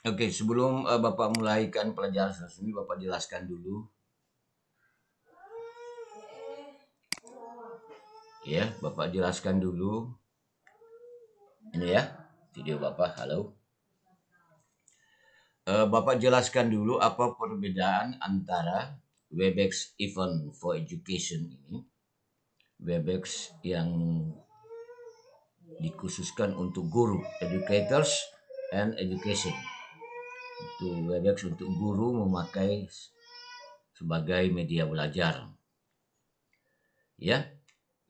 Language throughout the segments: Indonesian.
Oke, sebelum Bapak mulaikan pelajaran ini, Bapak jelaskan dulu. Ya, Bapak jelaskan dulu. Ini ya, video Bapak. Halo. Bapak jelaskan dulu apa perbedaan antara Webex Event for Education ini. Webex yang dikhususkan untuk guru, educators and education. Itu Webex untuk guru memakai sebagai media belajar. Ya,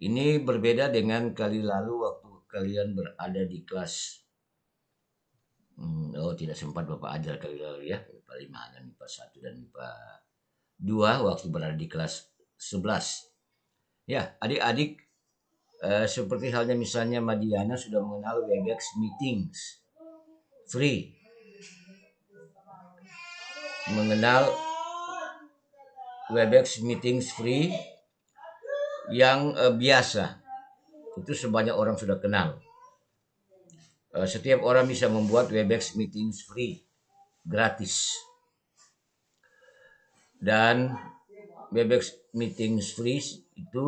ini berbeda dengan kali lalu waktu kalian berada di kelas. Oh, tidak sempat Bapak ajar kali lalu ya, MIPA 5 dan MIPA 1 dan MIPA 2 waktu berada di kelas 11. Ya, adik-adik seperti halnya misalnya Madiana sudah mengenal Webex Meetings Free. Mengenal Webex Meetings Free yang biasa. Itu sebanyak orang sudah kenal. Setiap orang bisa membuat Webex Meetings Free gratis. Dan Webex Meetings Free itu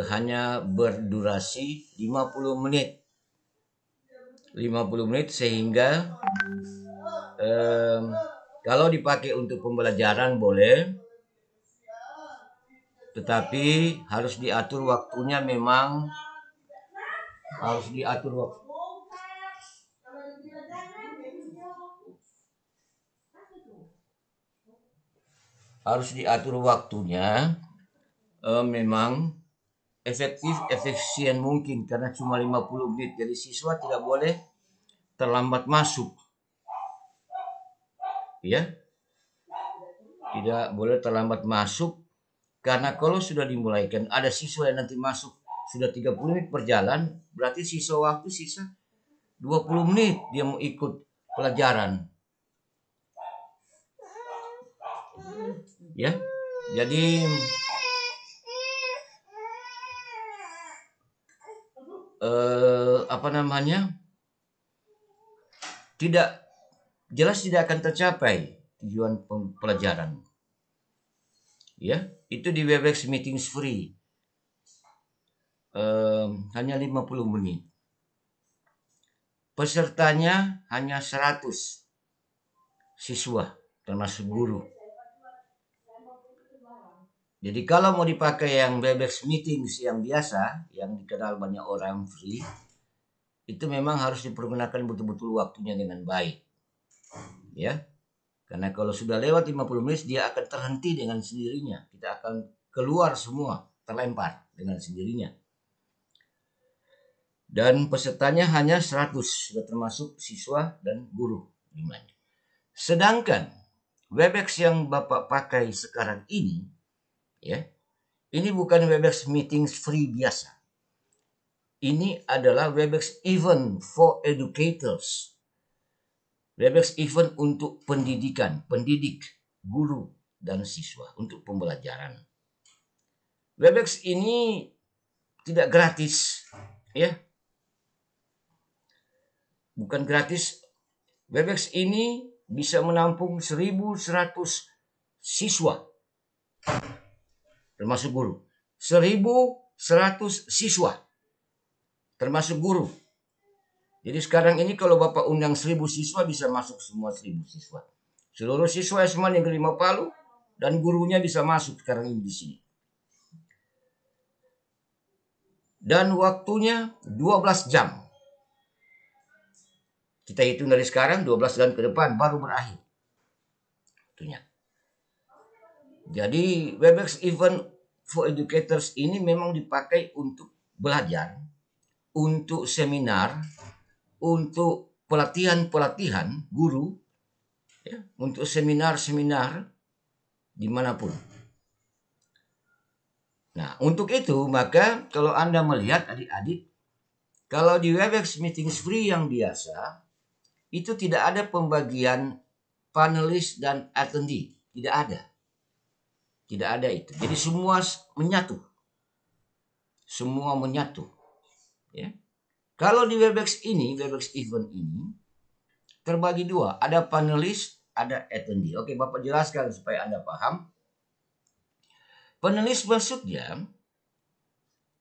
hanya berdurasi 50 menit. 50 menit sehingga kalau dipakai untuk pembelajaran boleh, tetapi harus diatur waktunya, memang harus diatur waktu. Harus diatur waktunya, memang efisien mungkin karena cuma 50 menit. Jadi siswa tidak boleh terlambat masuk. Ya. Tidak boleh terlambat masuk karena kalau sudah dimulaikan ada siswa yang nanti masuk sudah 30 menit berjalan, berarti sisa waktu sisa 20 menit dia mau ikut pelajaran. Ya. Jadi apa namanya? Jelas tidak akan tercapai tujuan pelajaran. Ya, itu di Webex Meetings Free. Hanya 50 menit. Pesertanya hanya 100 siswa termasuk guru. Jadi kalau mau dipakai yang Webex Meetings yang biasa, yang dikenal banyak orang free, itu memang harus dipergunakan betul-betul waktunya dengan baik. Ya. Karena kalau sudah lewat 50 menit dia akan terhenti dengan sendirinya. Kita akan keluar semua, terlempar dengan sendirinya. Dan pesertanya hanya 100, sudah termasuk siswa dan guru. Sedangkan Webex yang Bapak pakai sekarang ini, ya, ini bukan Webex Meetings Free biasa. Ini adalah Webex Event for Educators. Webex Event untuk pendidikan, pendidik, guru, dan siswa untuk pembelajaran. Webex ini tidak gratis, ya. Bukan gratis. Webex ini bisa menampung 1.100 siswa, termasuk guru. 1.100 siswa, termasuk guru. Jadi sekarang ini kalau Bapak undang 1.000 siswa bisa masuk semua 1.000 siswa. Seluruh siswa SMA Negeri 5 Palu dan gurunya bisa masuk sekarang ini di sini. Dan waktunya 12 jam. Kita hitung dari sekarang 12 jam ke depan baru berakhir. Waktunya. Jadi Webex Event for Educators ini memang dipakai untuk belajar, untuk seminar, untuk pelatihan-pelatihan guru, ya, untuk seminar-seminar dimanapun. Nah, untuk itu maka kalau Anda melihat adik-adik, kalau di Webex Meetings Free yang biasa, itu tidak ada pembagian panelis dan attendee. Tidak ada. Tidak ada itu. Jadi semua menyatu. Semua menyatu. Ya. Kalau di Webex ini, Webex Event ini, terbagi dua. Ada panelis, ada attendee. Oke, Bapak jelaskan supaya Anda paham. Panelis maksudnya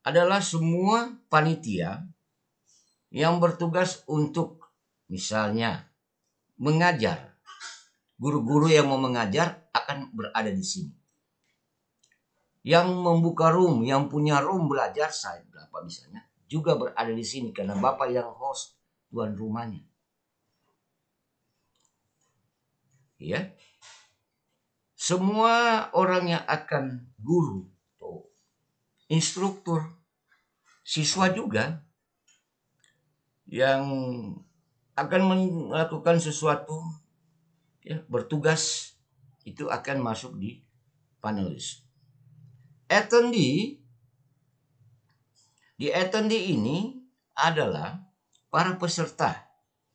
adalah semua panitia yang bertugas untuk misalnya mengajar. Guru-guru yang mau mengajar akan berada di sini. Yang membuka room, yang punya room belajar, saya berapa misalnya, juga berada di sini karena Bapak yang host, tuan rumahnya. Ya. Semua orang yang akan guru, instruktur, siswa juga yang akan melakukan sesuatu, ya, bertugas, itu akan masuk di panelis. Attendee, di attendee ini adalah para peserta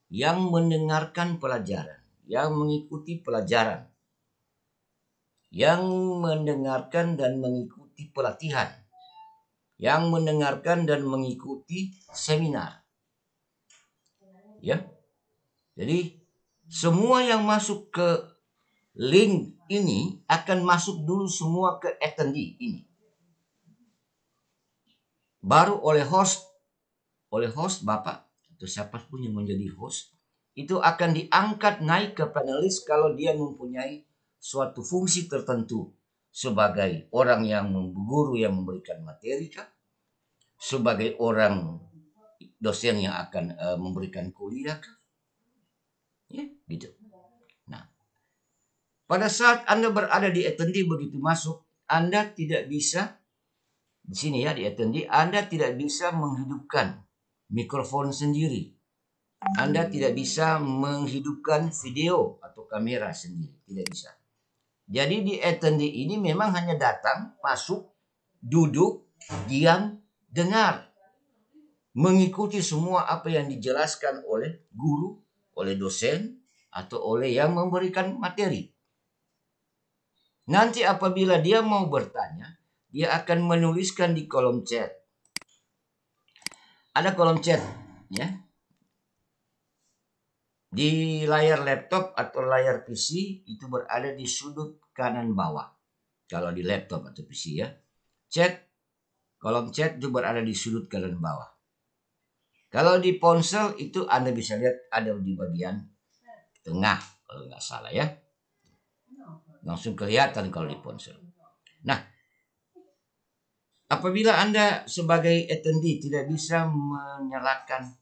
yang mendengarkan pelajaran, yang mengikuti pelajaran, yang mendengarkan dan mengikuti pelatihan, yang mendengarkan dan mengikuti seminar. Ya. Jadi semua yang masuk ke link ini akan masuk dulu semua ke attendee ini. Baru oleh host Bapak atau siapapun yang menjadi host itu akan diangkat naik ke panelis kalau dia mempunyai suatu fungsi tertentu sebagai orang yang guru yang memberikan materi kah? Sebagai orang dosen yang akan memberikan kuliah kah? Ya, gitu. Nah, pada saat Anda berada di attendee begitu masuk, Anda tidak bisa di sini ya di attendee, Anda tidak bisa menghidupkan mikrofon sendiri. Anda tidak bisa menghidupkan video atau kamera sendiri, tidak bisa. Jadi di attendee ini memang hanya datang, masuk, duduk, diam, dengar. Mengikuti semua apa yang dijelaskan oleh guru, oleh dosen, atau oleh yang memberikan materi. Nanti apabila dia mau bertanya, dia akan menuliskan di kolom chat. Ada kolom chat, ya. Di layar laptop atau layar PC itu berada di sudut kanan bawah. Kalau di laptop atau PC ya. Kolom chat itu berada di sudut kanan bawah. Kalau di ponsel itu Anda bisa lihat ada di bagian tengah kalau nggak salah ya. Langsung kelihatan kalau di ponsel. Nah, apabila Anda sebagai attendee tidak bisa menyalakan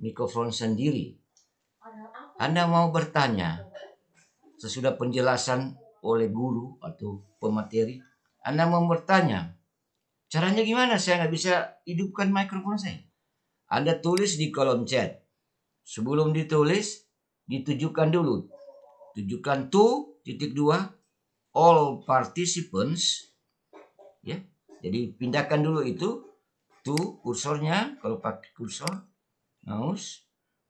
mikrofon sendiri, Anda mau bertanya sesudah penjelasan oleh guru atau pemateri, Anda mau bertanya, caranya gimana saya nggak bisa hidupkan mikrofon saya? Anda tulis di kolom chat. Sebelum ditulis, ditujukan dulu. Tujukan to, all participants. Ya. Jadi pindahkan dulu itu, to kursornya, kalau pakai kursor, mouse,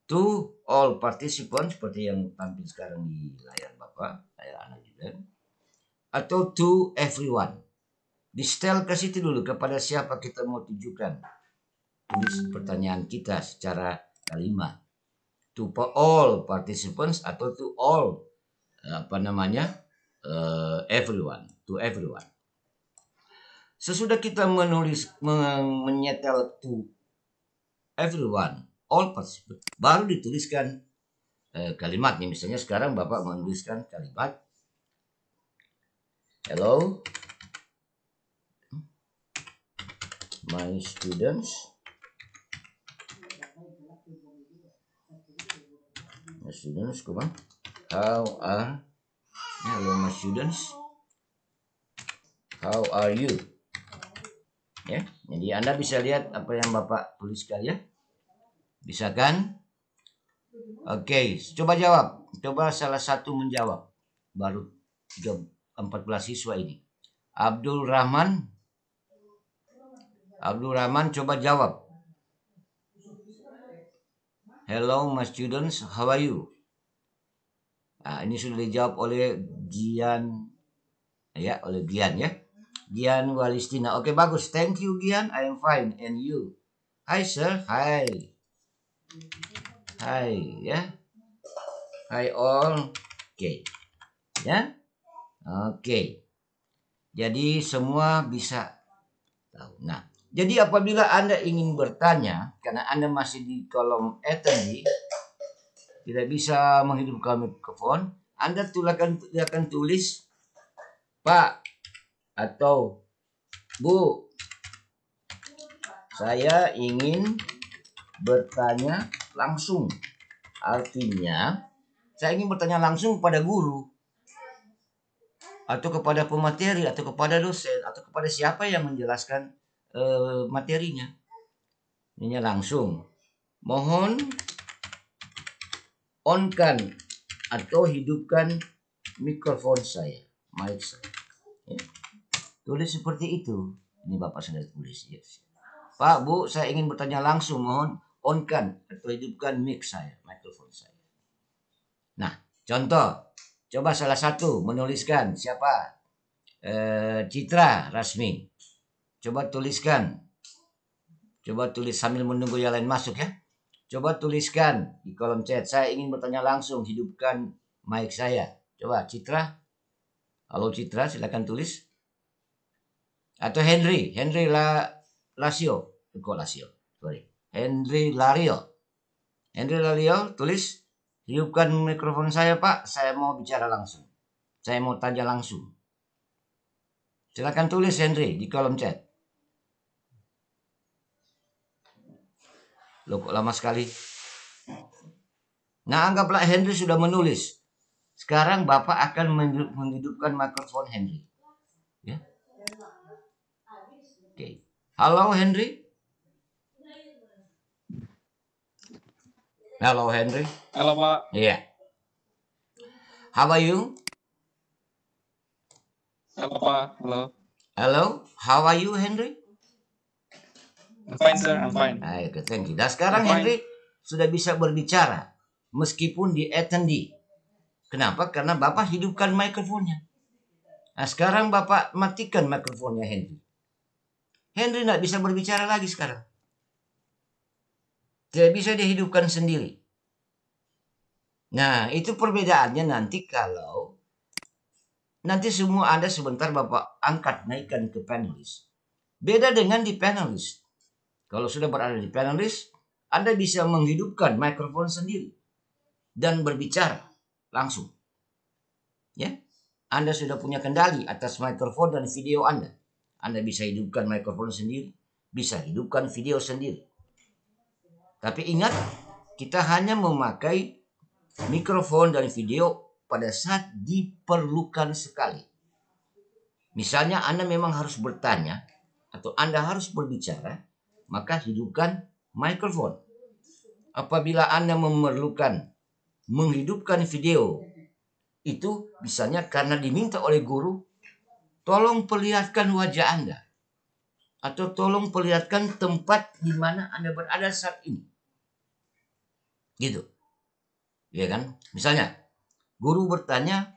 to all participants, seperti yang tampil sekarang di layar Bapak, layar Anda juga. Atau to everyone. Di setel ke situ dulu kepada siapa kita mau tujukan. Tulis pertanyaan kita secara kalimat. To all participants atau to all everyone, to everyone. Sesudah kita menyetel to everyone, all participants, baru dituliskan kalimatnya. Misalnya sekarang Bapak menuliskan kalimat hello my students. My students, hello my students, how are you? Ya, jadi Anda bisa lihat apa yang Bapak tuliskan ya. Bisa kan? Oke, coba jawab. Coba salah satu menjawab. Baru 14 siswa ini. Abdul Rahman coba jawab. Hello my students, how are you? Nah, ini sudah dijawab oleh Gian ya, Gian Walistina. Oke, bagus. Thank you Gian, I am fine. And you? Hi sir, hi ya. Hi all. Oke. Ya. Oke. Jadi semua bisa tahu. Nah, jadi apabila Anda ingin bertanya, karena Anda masih di kolom attendee, tidak bisa menghidupkan mikrofon, Anda akan tulis Pak atau Bu, saya ingin bertanya langsung. Artinya, saya ingin bertanya langsung kepada guru, atau kepada pemateri, atau kepada dosen, atau kepada siapa yang menjelaskan materinya. Ini langsung. Mohon on-kan atau hidupkan mikrofon saya, mic saya. Ya. Tulis seperti itu. Ini Bapak sudah tulis. Yes. Pak, Bu, saya ingin bertanya langsung. Mohon on-kan atau hidupkan mic saya, mikrofon saya. Nah, contoh. Coba salah satu menuliskan siapa? Citra Rasmi. Coba tuliskan. Coba tulis sambil menunggu yang lain masuk ya. Coba tuliskan di kolom chat. Saya ingin bertanya langsung. Hidupkan mic saya. Coba Citra. Halo Citra, silakan tulis. Atau Henry Lasio. Kok Lasio? Sorry. Henry Lario tulis. Hidupkan mikrofon saya Pak. Saya mau bicara langsung. Saya mau tanya langsung. Silakan tulis Henry di kolom chat. Loh kok lama sekali. Nah anggaplah Henry sudah menulis. Sekarang Bapak akan menghidupkan mikrofon Henry. Ya. Oke. Halo Henry. Halo Henry. Halo Pak. Iya. How are you? Halo Pak. Halo. Hello. How are you Henry? I'm fine sir. I'm fine. Oke, thank you. Dan sekarang I'm fine. Henry sudah bisa berbicara meskipun di attendee. Kenapa? Karena Bapak hidupkan mikrofonnya. Nah sekarang Bapak matikan mikrofonnya Henry. Henry tidak bisa berbicara lagi sekarang. Tidak bisa dihidupkan sendiri. Nah itu perbedaannya nanti kalau nanti semua Anda sebentar Bapak angkat naikkan ke panelis. Beda dengan di panelis. Kalau sudah berada di panelis, Anda bisa menghidupkan mikrofon sendiri dan berbicara langsung. Ya, Anda sudah punya kendali atas mikrofon dan video Anda. Anda bisa hidupkan mikrofon sendiri, bisa hidupkan video sendiri. Tapi ingat, kita hanya memakai mikrofon dan video pada saat diperlukan sekali. Misalnya Anda memang harus bertanya atau Anda harus berbicara, maka hidupkan mikrofon. Apabila Anda memerlukan menghidupkan video, itu misalnya karena diminta oleh guru, tolong perlihatkan wajah Anda. Atau tolong perlihatkan tempat di mana Anda berada saat ini. Gitu. Ya kan? Misalnya, guru bertanya,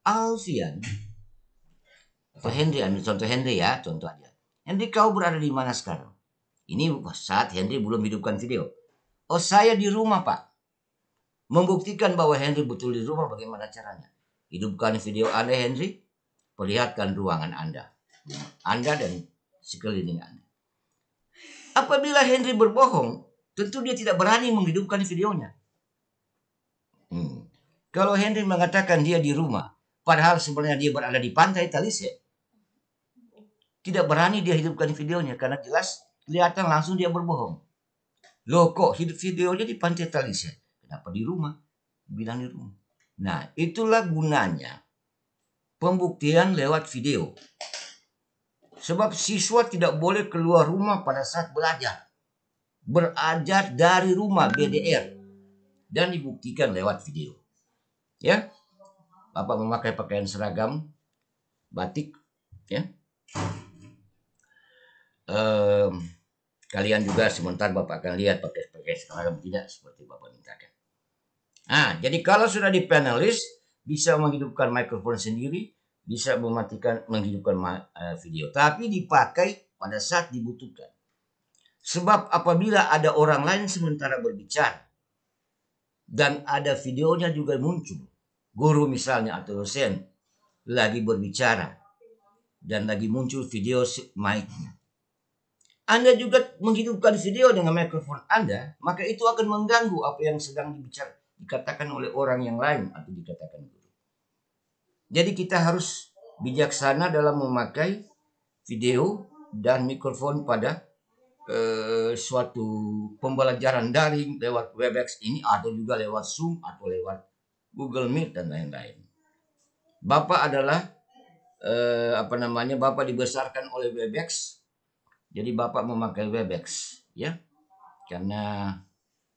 Alfian, atau Henry, ambil contoh Henry ya, contoh aja. Henry, kau berada di mana sekarang? Ini saat Henry belum hidupkan video. Oh, saya di rumah, Pak. Membuktikan bahwa Henry betul di rumah, bagaimana caranya? Hidupkan video Anda, Henry. Perlihatkan ruangan Anda. Anda dan sekeliling Anda. Apabila Henry berbohong, tentu dia tidak berani menghidupkan videonya. Kalau Henry mengatakan dia di rumah, padahal sebenarnya dia berada di pantai Talise, tidak berani dia hidupkan videonya karena jelas kelihatan langsung dia berbohong. Loh kok hidup videonya di pantai Talise? Kenapa di rumah? Bilang di rumah. Nah itulah gunanya pembuktian lewat video. Sebab siswa tidak boleh keluar rumah pada saat belajar. Belajar dari rumah BDR. Dan dibuktikan lewat video. Ya, Bapak memakai pakaian seragam batik. Ya, kalian juga sebentar Bapak akan lihat pakai seragam tidak seperti Bapak mintakan. Nah, jadi kalau sudah di panelis, bisa menghidupkan mikrofon sendiri, bisa menghidupkan video, tapi dipakai pada saat dibutuhkan. Sebab apabila ada orang lain sementara berbicara, dan ada videonya juga muncul. Guru misalnya atau dosen lagi berbicara dan lagi muncul video mic-nya. Anda juga menghidupkan video dengan mikrofon Anda, maka itu akan mengganggu apa yang sedang dikatakan oleh orang yang lain atau dikatakan guru. Jadi kita harus bijaksana dalam memakai video dan mikrofon pada suatu pembelajaran daring lewat Webex ini atau juga lewat Zoom atau lewat Google Meet dan lain-lain. Bapak adalah Bapak dibesarkan oleh Webex, jadi Bapak memakai Webex, ya, karena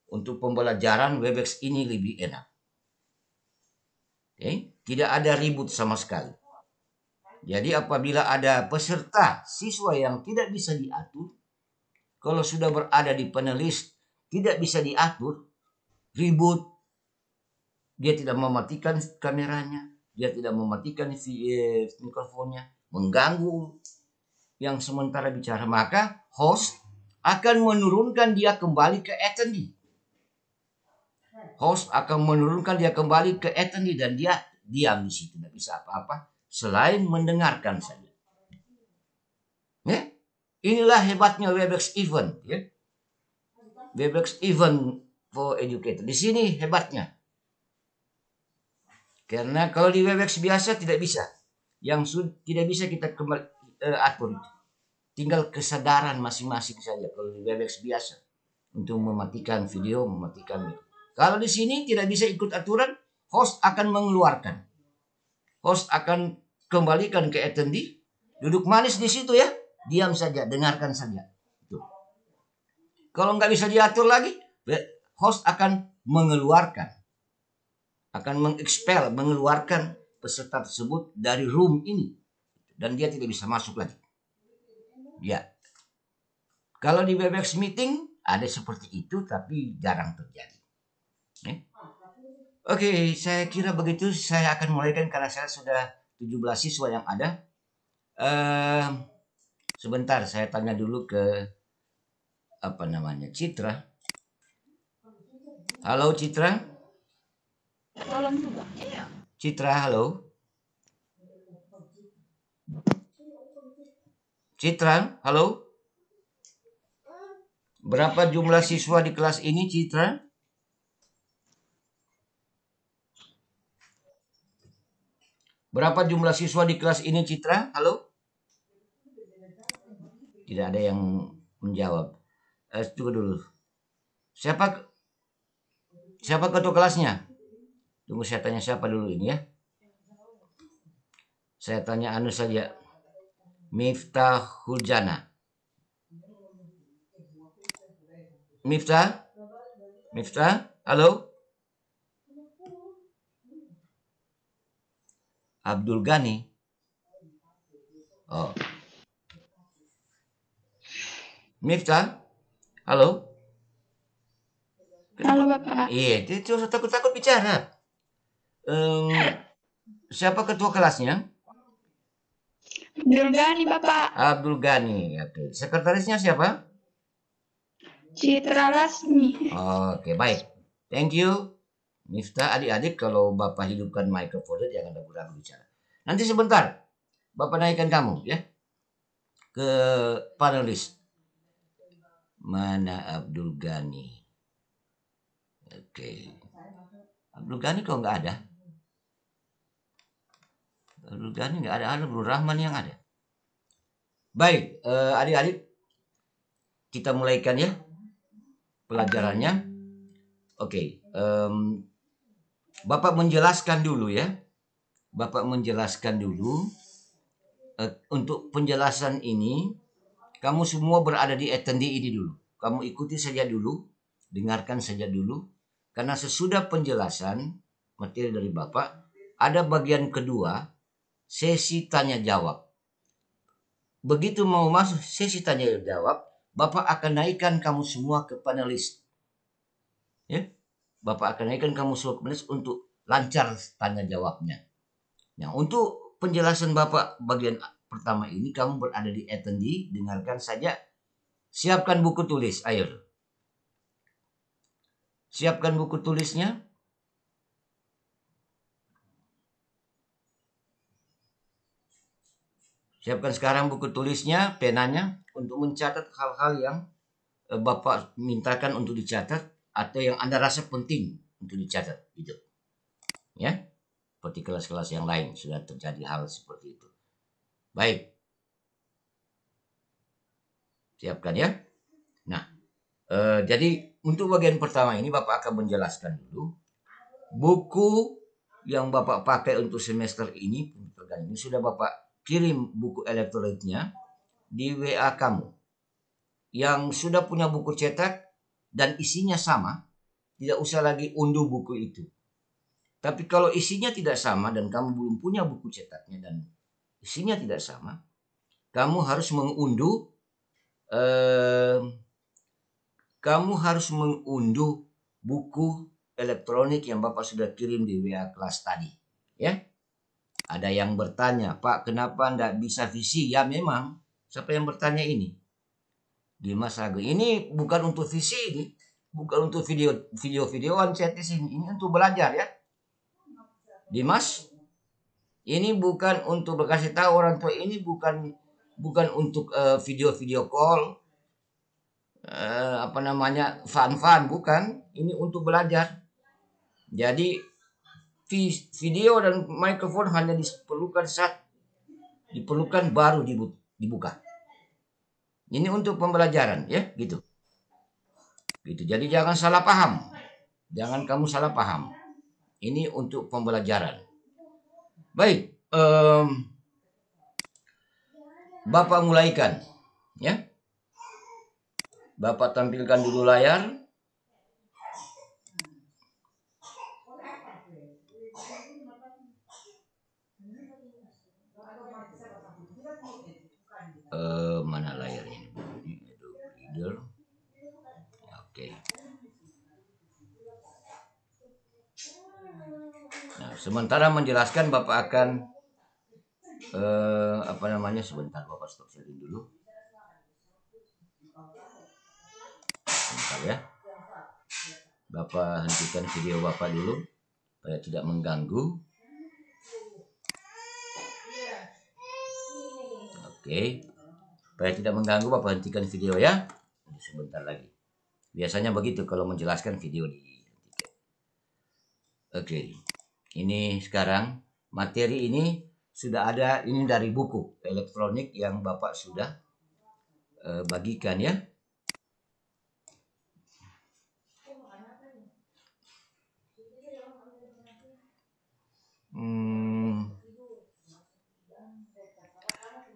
untuk pembelajaran Webex ini lebih enak. Tidak ada ribut sama sekali. Jadi apabila ada peserta siswa yang tidak bisa diatur, kalau sudah berada di panelis tidak bisa diatur, ribut, dia tidak mematikan kameranya, dia tidak mematikan mikrofonnya, mengganggu yang sementara bicara, maka host akan menurunkan dia kembali ke attendee. Host akan menurunkan dia kembali ke attendee dan dia diam di situ, tidak bisa apa-apa selain mendengarkan saja. Ya? Inilah hebatnya Webex Event, ya. Webex Event for Educator. Di sini hebatnya. Karena kalau di Webex biasa tidak bisa. Yang tidak bisa kita kembali atur. Tinggal kesadaran masing-masing saja kalau di Webex biasa untuk mematikan video, mematikan video. Kalau di sini tidak bisa ikut aturan, host akan mengeluarkan. Host akan kembalikan ke attendee, duduk manis di situ ya. Diam saja, dengarkan saja. Tuh. Kalau nggak bisa diatur lagi, host akan mengeluarkan, akan mengekspel, mengeluarkan peserta tersebut dari room ini, dan dia tidak bisa masuk lagi. Ya, kalau di Webex meeting ada seperti itu, tapi jarang terjadi. Oke, saya kira begitu. Saya akan mulaikan karena saya sudah 17 siswa yang ada. Sebentar, saya tanya dulu ke Citra. Halo Citra. Citra, halo. Citra, halo. Berapa jumlah siswa di kelas ini, Citra? Berapa jumlah siswa di kelas ini, Citra? Halo? Tidak ada yang menjawab. Tunggu dulu. Siapa ketua kelasnya? Tunggu, saya tanya siapa dulu ini ya. Saya tanya anu saja. Miftah Huljana. Miftah? Miftah? Halo? Abdul Ghani. Oh. Miftah? Halo? Halo Bapak. Iya, itu takut-takut bicara. Siapa ketua kelasnya? Abdul Ghani Bapak. Abdul Ghani. Oke. Sekretarisnya siapa? Citra Lasmi. Oke, baik. Thank you. Miftah, adik-adik kalau Bapak hidupkan mikrofonnya jangan ragu-ragu bicara. Nanti sebentar Bapak naikkan kamu ya ke panelis. Mana Abdul Ghani? Oke. Abdul Ghani kok nggak ada? Abdul Ghani nggak ada Bro Rahman yang ada. Baik, adik-adik, kita mulaikan ya pelajarannya. Oke, Bapak menjelaskan dulu ya. Bapak menjelaskan dulu. Untuk penjelasan ini, kamu semua berada di attendee ini dulu. Kamu ikuti saja dulu, dengarkan saja dulu. Karena sesudah penjelasan materi dari Bapak, ada bagian kedua, sesi tanya jawab. Begitu mau masuk sesi tanya jawab, Bapak akan naikkan kamu semua ke panelis. Ya, Bapak akan naikkan kamu semua ke panelis untuk lancar tanya jawabnya. Nah, untuk penjelasan Bapak bagian pertama ini, kamu berada di attendee, dengarkan saja. Siapkan buku tulis, ayo. Siapkan buku tulisnya. Siapkan sekarang buku tulisnya, penanya untuk mencatat hal-hal yang Bapak mintakan untuk dicatat atau yang Anda rasa penting untuk dicatat gitu. Ya. Seperti kelas-kelas yang lain sudah terjadi hal seperti itu. Baik. Siapkan ya. Nah, jadi untuk bagian pertama ini Bapak akan menjelaskan dulu buku yang Bapak pakai untuk semester ini sudah Bapak kirim buku elektroniknya di WA kamu. Yang sudah punya buku cetak dan isinya sama, tidak usah lagi unduh buku itu. Tapi kalau isinya tidak sama dan kamu belum punya buku cetaknya dan isinya tidak sama, kamu harus mengunduh buku elektronik yang Bapak sudah kirim di WA kelas tadi. Ya. Ada yang bertanya, Pak, kenapa tidak bisa visi? Ya memang. Siapa yang bertanya ini? Dimas Agung. Ini bukan untuk visi ini. Bukan untuk video-videoan chat di sini. Ini untuk belajar ya. Dimas, ini bukan untuk berkasih tahu orang tua. Ini bukan untuk video-video call. Fun-fun. Bukan. Ini untuk belajar. Jadi video dan mikrofon hanya diperlukan baru dibuka. Ini untuk pembelajaran ya, gitu. Jadi jangan salah paham. Jangan kamu salah paham. Ini untuk pembelajaran. Baik, Bapak mulaikan ya. Bapak tampilkan dulu layar. Mana layarnya? Reader. Oke. Nah, sementara menjelaskan Bapak akan sebentar Bapak stop sharing dulu. Sebentar ya. Bapak hentikan video Bapak dulu supaya tidak mengganggu. Oke. Supaya tidak mengganggu Bapak hentikan video ya. Sebentar lagi. Biasanya begitu kalau menjelaskan video dihentikan. Oke. Ini sekarang materi ini sudah ada ini dari buku elektronik yang Bapak sudah bagikan ya.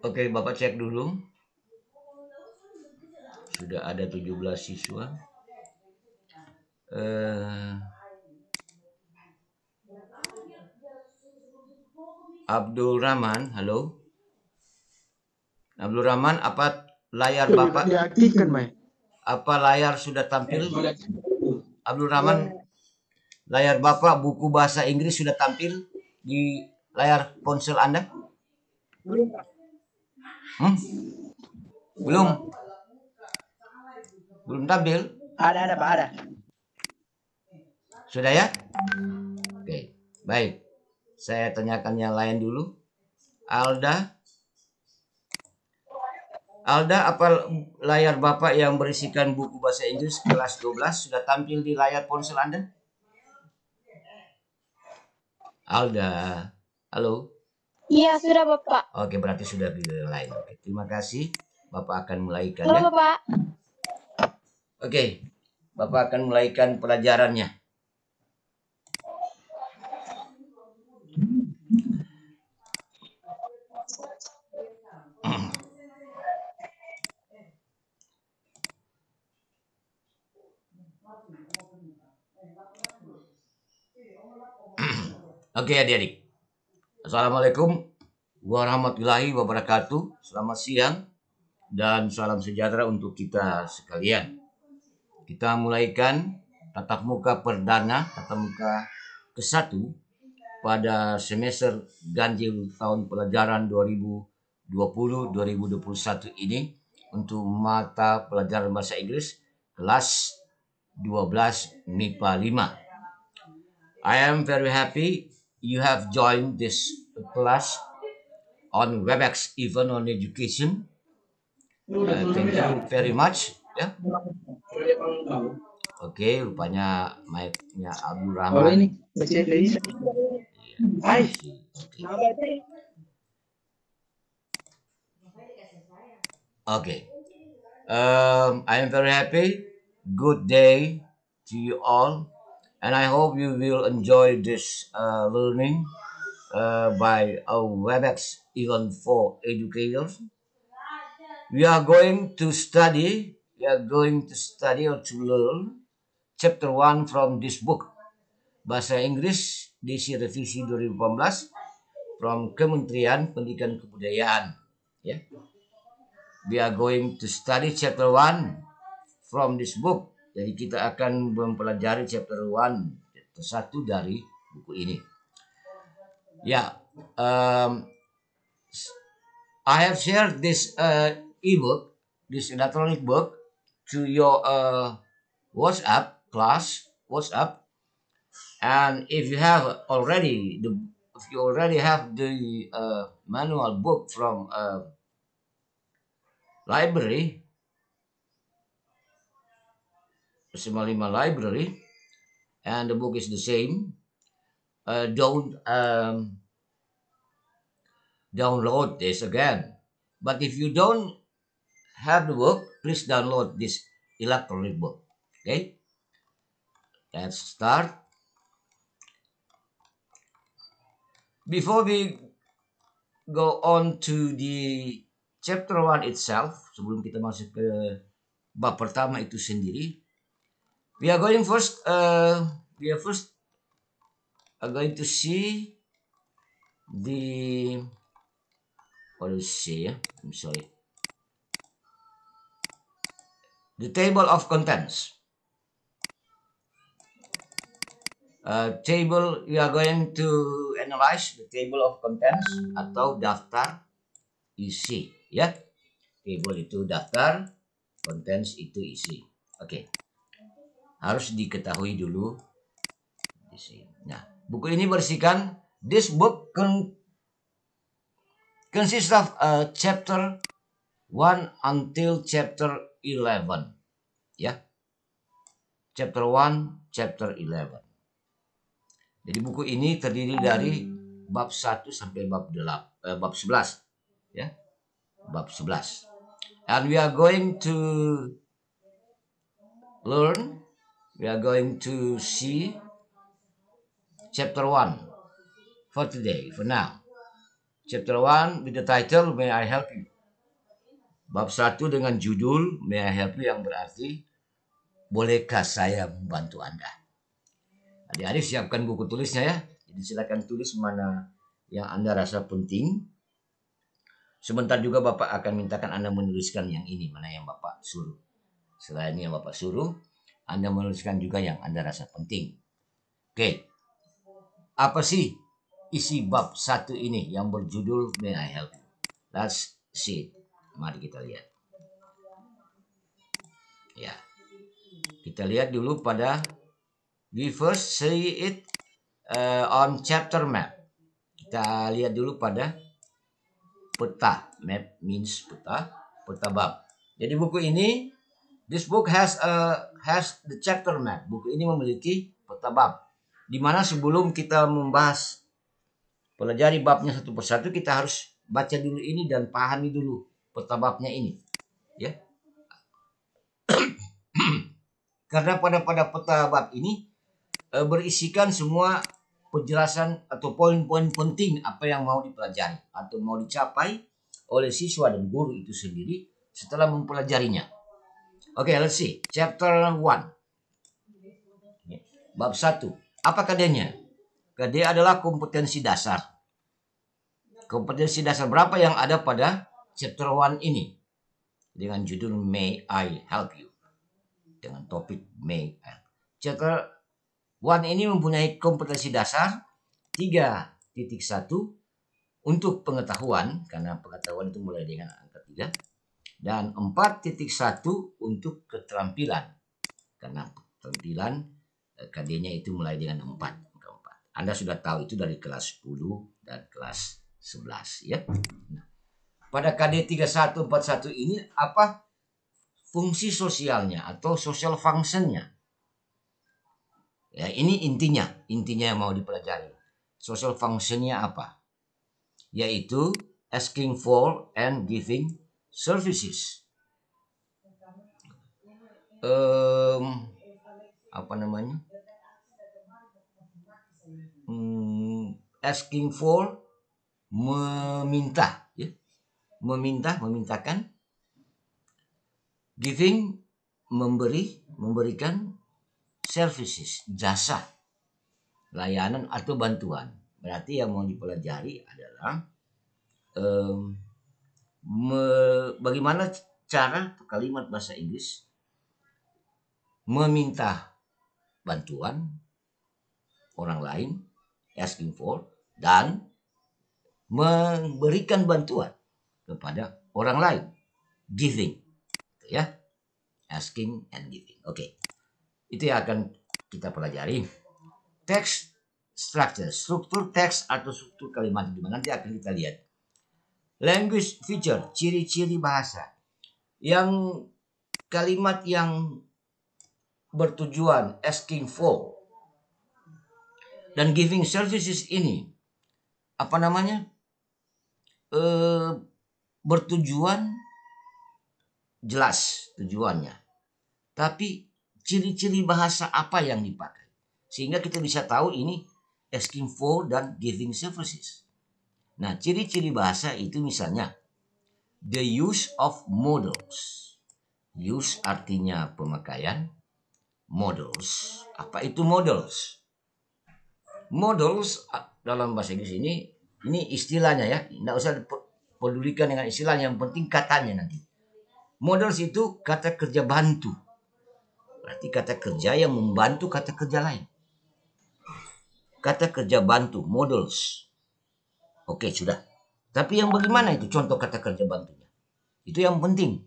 Oke, Bapak cek dulu. Sudah ada 17 siswa. Abdul Rahman, halo. Abdul Rahman, apa layar Bapak? Diaktifkan, Mai. Apa layar sudah tampil? Abdul Rahman, layar Bapak buku bahasa Inggris sudah tampil di layar ponsel Anda? Belum tampil? Ada Pak, ada. Sudah ya? Oke, baik. Saya tanyakan yang lain dulu. Alda, apa layar Bapak yang berisikan buku bahasa Inggris kelas 12 sudah tampil di layar ponsel Anda? Alda, halo? Iya, sudah Bapak. Oke, berarti sudah video yang lain. Oke, terima kasih. Bapak akan mulaikan Halo ya. Bapak. Oke, Bapak akan mulaikan pelajarannya. Oke adik-adik. Assalamualaikum warahmatullahi wabarakatuh. Selamat siang dan salam sejahtera untuk kita sekalian. Kita mulaikan tatap muka perdana, tatap muka ke-1 pada semester ganjil tahun pelajaran 2020-2021 ini untuk mata pelajaran bahasa Inggris kelas 12 MIPA 5. I am very happy you have joined this class on WebEx event on education. Thank you very much. Ya. Oke, rupanya mic-nya Abdul Kalau Rahman. ini baca Indonesia. Hai. Okay. I am very happy. Good day to you all, and I hope you will enjoy this learning by our WebEx event for educators. We are going to study. We are going to study or to learn chapter 1 from this book. Bahasa Inggris edisi revisi 2018 from Kementerian Pendidikan Kebudayaan. Ya. We are going to study chapter 1 from this book. Jadi kita akan mempelajari chapter 1, chapter 1 dari buku ini. Ya, I have shared this ebook, this electronic book, to your WhatsApp class, WhatsApp. And if you already have the manual book from library, SMA 5 library, and the book is the same, don't download this again. But if you don't have the book, please download this electronic book. Okay, let's start. Before we go on to the chapter 1 itself, sebelum kita masuk ke bab pertama itu sendiri, we are first going to see the the table of contents. We are going to analyze the table of contents atau daftar isi, ya. Table itu daftar, contents itu isi. Oke. Harus diketahui dulu isi. Nah, buku ini berisikan this book consists of chapter 1 until chapter 11. Ya. Chapter 1, chapter 11. Jadi buku ini terdiri dari bab 1 sampai bab 11. Ya. Bab 11. And we are going to learn, we are going to see chapter 1 for today, for now. Chapter 1 with the title, May I Help You? Bab 1 dengan judul, May I Help You, yang berarti, bolehkah saya membantu Anda? Adik-adik siapkan buku tulisnya ya. Jadi silakan tulis mana yang Anda rasa penting. Sebentar juga Bapak akan mintakan Anda menuliskan yang ini, mana yang Bapak suruh. Selain yang Bapak suruh, Anda menuliskan juga yang Anda rasa penting. Oke. Apa sih isi bab 1 ini yang berjudul May I Help You? Let's see. Mari kita lihat. Ya. Kita lihat dulu pada we first see it on chapter map. Kita lihat dulu pada peta. Map means peta, peta bab. Jadi buku ini, this book has the chapter map. Buku ini memiliki peta bab. Di mana sebelum kita membahas pelajari babnya satu persatu, kita harus baca dulu ini dan pahami dulu peta babnya ini. Ya. Karena pada peta bab ini berisikan semua penjelasan atau poin-poin penting apa yang mau dipelajari atau mau dicapai oleh siswa dan guru itu sendiri setelah mempelajarinya. Oke, let's see. Chapter 1. Bab 1. Apa KD-nya? KD adalah kompetensi dasar. Kompetensi dasar berapa yang ada pada chapter 1 ini? Dengan judul May I Help You. Dengan topik May I. Chapter 1 ini mempunyai kompetensi dasar 3.1 untuk pengetahuan, karena pengetahuan itu mulai dengan angka 3, dan 4.1 untuk keterampilan, karena tampilan KD-nya itu mulai dengan 4. Anda sudah tahu itu dari kelas 10 dan kelas 11 ya. Nah, pada KD 3141 ini apa fungsi sosialnya atau social functionnya? Ya, ini intinya yang mau dipelajari. Social functionnya apa? Yaitu asking for and giving services. Apa namanya? Asking for, meminta, ya. Memintakan. Giving, memberikan. Services, jasa, layanan atau bantuan. Berarti yang mau dipelajari adalah bagaimana cara kalimat bahasa Inggris meminta bantuan orang lain, asking for, dan memberikan bantuan kepada orang lain, giving, ya, asking and giving. Oke, itu yang akan kita pelajari. Text structure, struktur teks atau struktur kalimat itu nanti akan kita lihat. Language feature, ciri-ciri bahasa. Yang kalimat yang bertujuan asking for dan giving services ini apa namanya? Bertujuan jelas tujuannya. Tapi ciri-ciri bahasa apa yang dipakai sehingga kita bisa tahu ini asking for dan giving services. Nah, ciri-ciri bahasa itu misalnya the use of modals. Use artinya pemakaian. Modals. Apa itu modals? Modals dalam bahasa Inggris ini istilahnya ya. Tidak usah pedulikan dengan istilahnya, yang penting katanya nanti. Modals itu kata kerja bantu. Berarti kata kerja yang membantu kata kerja lain. Kata kerja bantu, modals. Oke, sudah. Tapi yang bagaimana itu contoh kata kerja bantunya? Itu yang penting.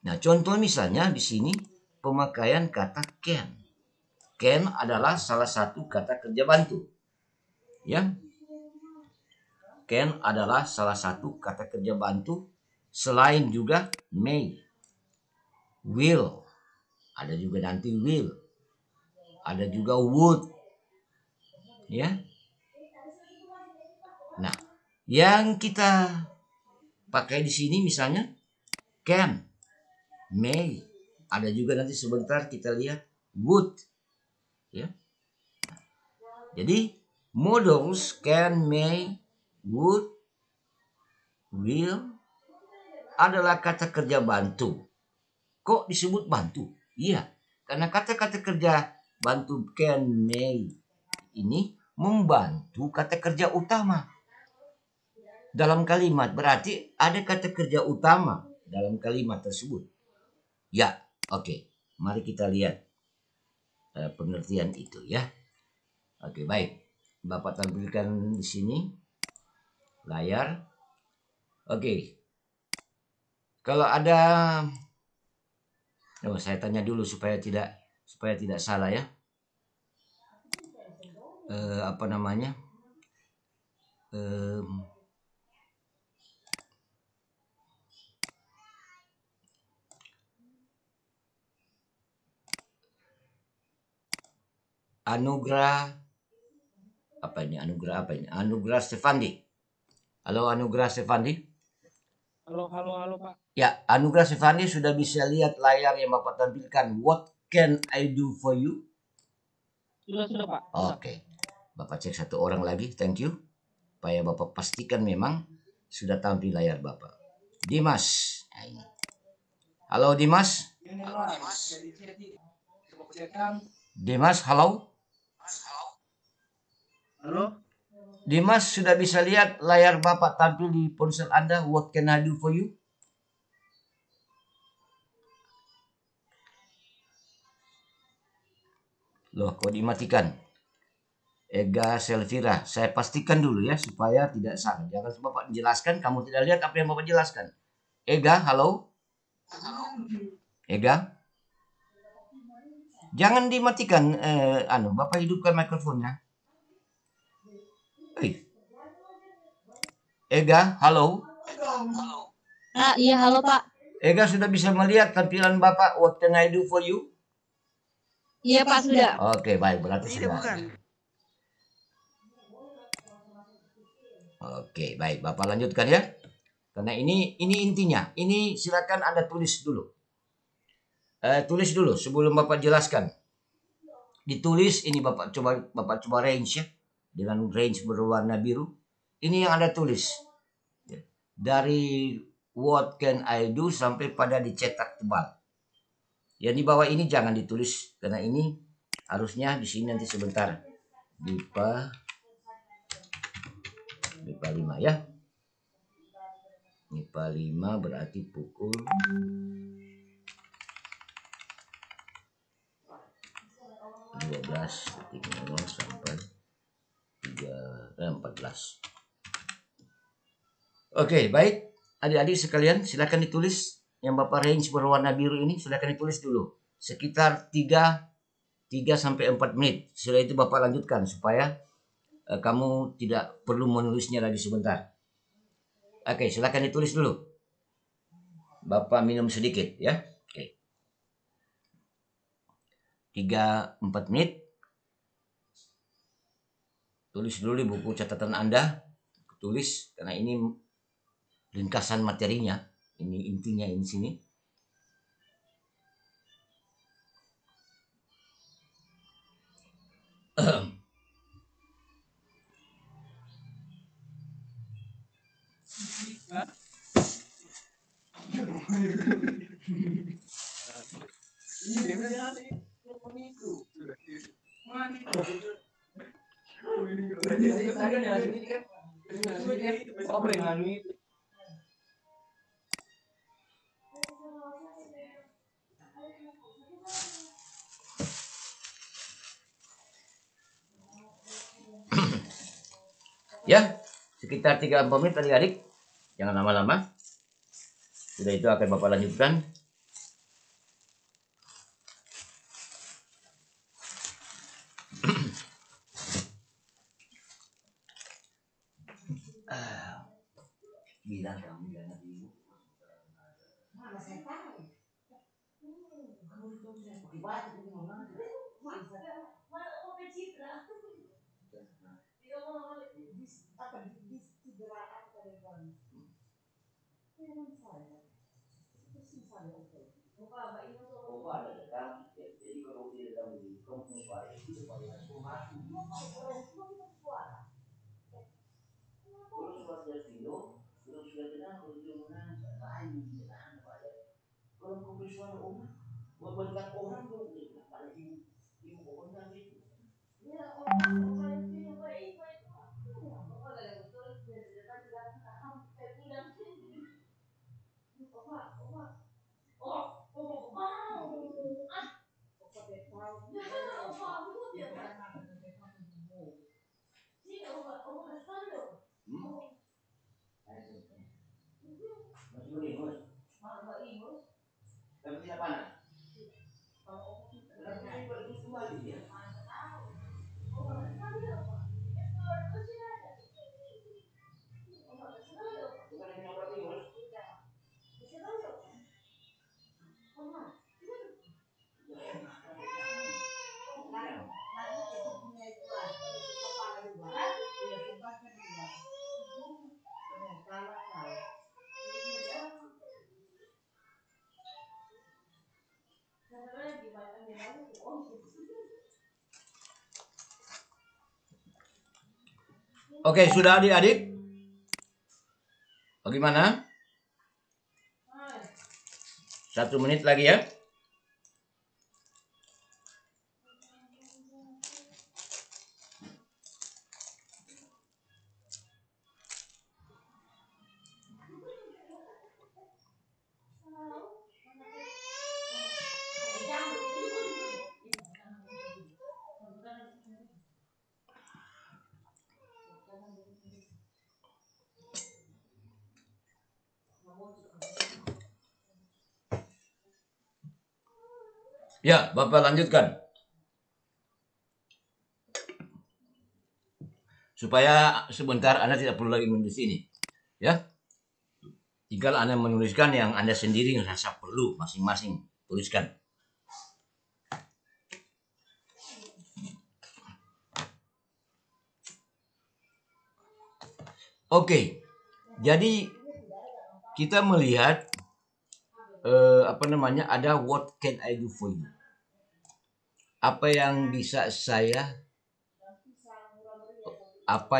Nah, contoh misalnya di sini pemakaian kata can. Can adalah salah satu kata kerja bantu. Ya. Can adalah salah satu kata kerja bantu selain juga may. Will. Ada juga nanti will. Ada juga would. Ya. Nah, yang kita pakai di sini misalnya can, may, ada juga nanti sebentar kita lihat would, ya. Jadi modals can, may, would, will adalah kata kerja bantu. Kok disebut bantu? Iya, karena kata-kata kerja bantu can, may ini membantu kata kerja utama dalam kalimat. Berarti ada kata kerja utama dalam kalimat tersebut. Ya, oke. Mari kita lihat pengertian itu ya. Oke, baik. Bapak tampilkan di sini layar. Oke. Kalau ada saya tanya dulu supaya tidak salah ya. Apa namanya? Anugrah apa ini? Anugrah Stefandi. Halo Anugrah Stefandi. Halo Pak. Ya, Anugrah Stefandi sudah bisa lihat layar yang Bapak tampilkan. What can I do for you? Sudah Pak. Oke. Bapak cek satu orang lagi. Thank you. Supaya Bapak pastikan memang sudah tampil layar Bapak. Dimas. Nah, ini. Halo Dimas. Dimas, halo. Halo? Dimas sudah bisa lihat layar Bapak tampil di ponsel Anda. What can I do for you? Loh, kok dimatikan? Ega Selvira, saya pastikan dulu ya supaya tidak salah. Jangan Bapak jelaskan, kamu tidak lihat apa yang Bapak jelaskan. Ega, halo? Ega? Jangan dimatikan, Bapak hidupkan mikrofonnya. Hei. Ega, halo. Iya, halo Pak. Ega sudah bisa melihat tampilan Bapak, what can I do for you? Iya Pak, sudah. Oke, baik, berarti Tidak, sudah. bukan. Oke, baik, Bapak lanjutkan ya. Karena ini intinya. Ini silakan Anda tulis dulu. Tulis dulu sebelum Bapak jelaskan. Ditulis ini Bapak coba range ya. Dengan range berwarna biru. Ini yang Anda tulis. Dari what can I do sampai pada dicetak tebal. Yang di bawah ini jangan ditulis karena ini harusnya di sini nanti sebentar. MIPA 5 ya. MIPA 5 berarti pukul 12.00 sampai 14. Oke, baik. Adik-adik sekalian, silakan ditulis yang Bapak range berwarna biru ini, silakan ditulis dulu. Sekitar 3 sampai 4 menit. Setelah itu Bapak lanjutkan supaya kamu tidak perlu menulisnya lagi sebentar. Oke, silakan ditulis dulu. Bapak minum sedikit ya. Oke. 3-4 menit. Tulis dulu di buku catatan Anda. Tulis karena ini ringkasan materinya. Ini intinya ini sini. Ya, sekitar 3-4 menit adik-adik. Jangan lama-lama. Sudah itu akan Bapak lanjutkan. Bilang kamu jangan ibu. Mana saya tahu. Kamu itu sudah pakai baju di mana? Mana mau Citra? Dia mau apa di Citra apa dari kamu? Jangan saya. Itu sih saya oke. Bapak, Mbak Ina tuh. Bapak ada datang. Jadi kalau dia datang di kampung Pak itu paling masuk masuk. Mau kita suara. Kalau sudah video, sudah kenal kalau dia menang, lain menang pada. Kalau kau bersuara orang, buat banyak orang kalau dia pada ibu orang itu. Ya orang yang baik baik. Bapak ada betul dari depan juga tahu saya bilang. Bapak, bapak. Oh, bapak mau. Ah, bapak tahu. Bapak betul dia. Sini bapak kasih tahu. Masih beringus. Mbak Ingus. Tapi tidak panas. Kalau opo kita ini beringus kembali ya. Mana tahu. Oh, mana tahu ya, Pak. Itu sih ada. Oh, mana tahu ya, Pak. Bukan minum obat ingus. Tidak. Bisa tahu ya, Pak. Oh, mana? Nanti kita punya itu lah. Kepala dua. Iya, tempatnya dua. Salah tahu. Oke, sudah adik-adik? Bagaimana? 1 menit lagi ya. Ya, Bapak lanjutkan. Supaya sebentar Anda tidak perlu lagi menulis ini. Ya. Tinggal Anda menuliskan yang Anda sendiri merasa perlu, masing-masing tuliskan. Oke. Jadi kita melihat ada what can I do for you? Apa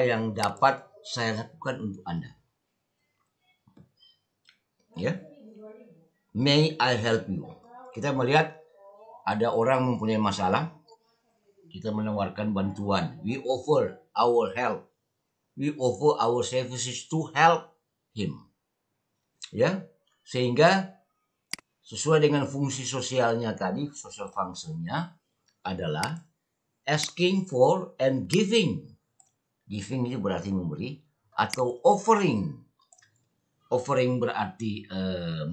yang dapat saya lakukan untuk Anda? Ya. May I help you? Kita melihat ada orang mempunyai masalah, kita menawarkan bantuan. We offer our help. We offer our services to help him. Ya. Sehingga sesuai dengan fungsi sosialnya tadi, social functionnya adalah asking for and giving. Giving itu berarti memberi, atau offering. Offering berarti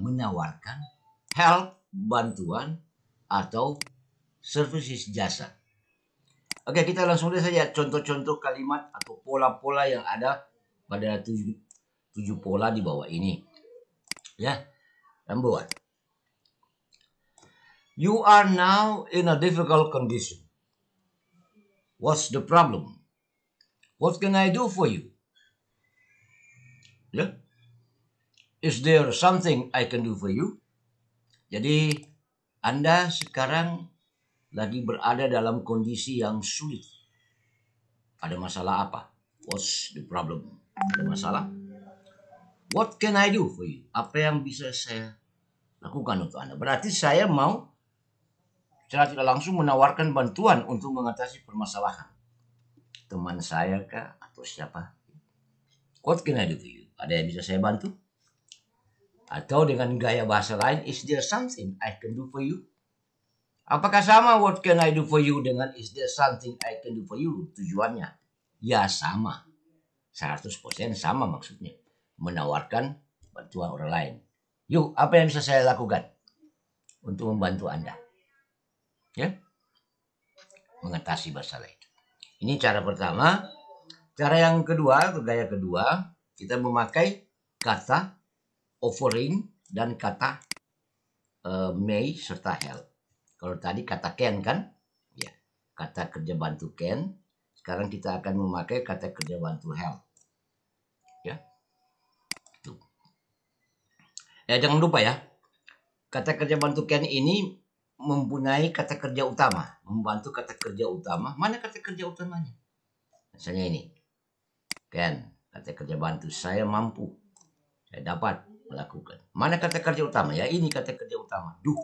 menawarkan, help, bantuan, atau services, jasa. Oke, kita langsung saja contoh-contoh kalimat atau pola-pola yang ada pada tujuh pola di bawah ini. Ya, number 1. You are now in a difficult condition. What's the problem? What can I do for you? Yeah. Is there something I can do for you? Jadi Anda sekarang lagi berada dalam kondisi yang sulit. Ada masalah apa? What's the problem? Ada masalah? What can I do for you? Apa yang bisa saya lakukan untuk Anda? Berarti saya mau secara tidak langsung menawarkan bantuan untuk mengatasi permasalahan. Teman saya kah? Atau siapa? What can I do for you? Ada yang bisa saya bantu? Atau dengan gaya bahasa lain, is there something I can do for you? Apakah sama what can I do for you dengan is there something I can do for you? Tujuannya? Ya sama. 100% sama maksudnya. Menawarkan bantuan orang lain. Yuk, apa yang bisa saya lakukan untuk membantu Anda? Ya, mengatasi masalah itu. Ini cara pertama. Cara yang kedua, atau gaya kedua, kita memakai kata offering dan kata may serta help. Kalau tadi kata can kan, ya, kata kerja bantu can. Sekarang kita akan memakai kata kerja bantu help. Ya, itu. Ya, jangan lupa ya, kata kerja bantu can ini mempunyai kata kerja utama, membantu kata kerja utama. Mana kata kerja utamanya? Misalnya ini, can, kata kerja bantu, saya mampu, saya dapat melakukan. Mana kata kerja utama? Ya ini kata kerja utama, do.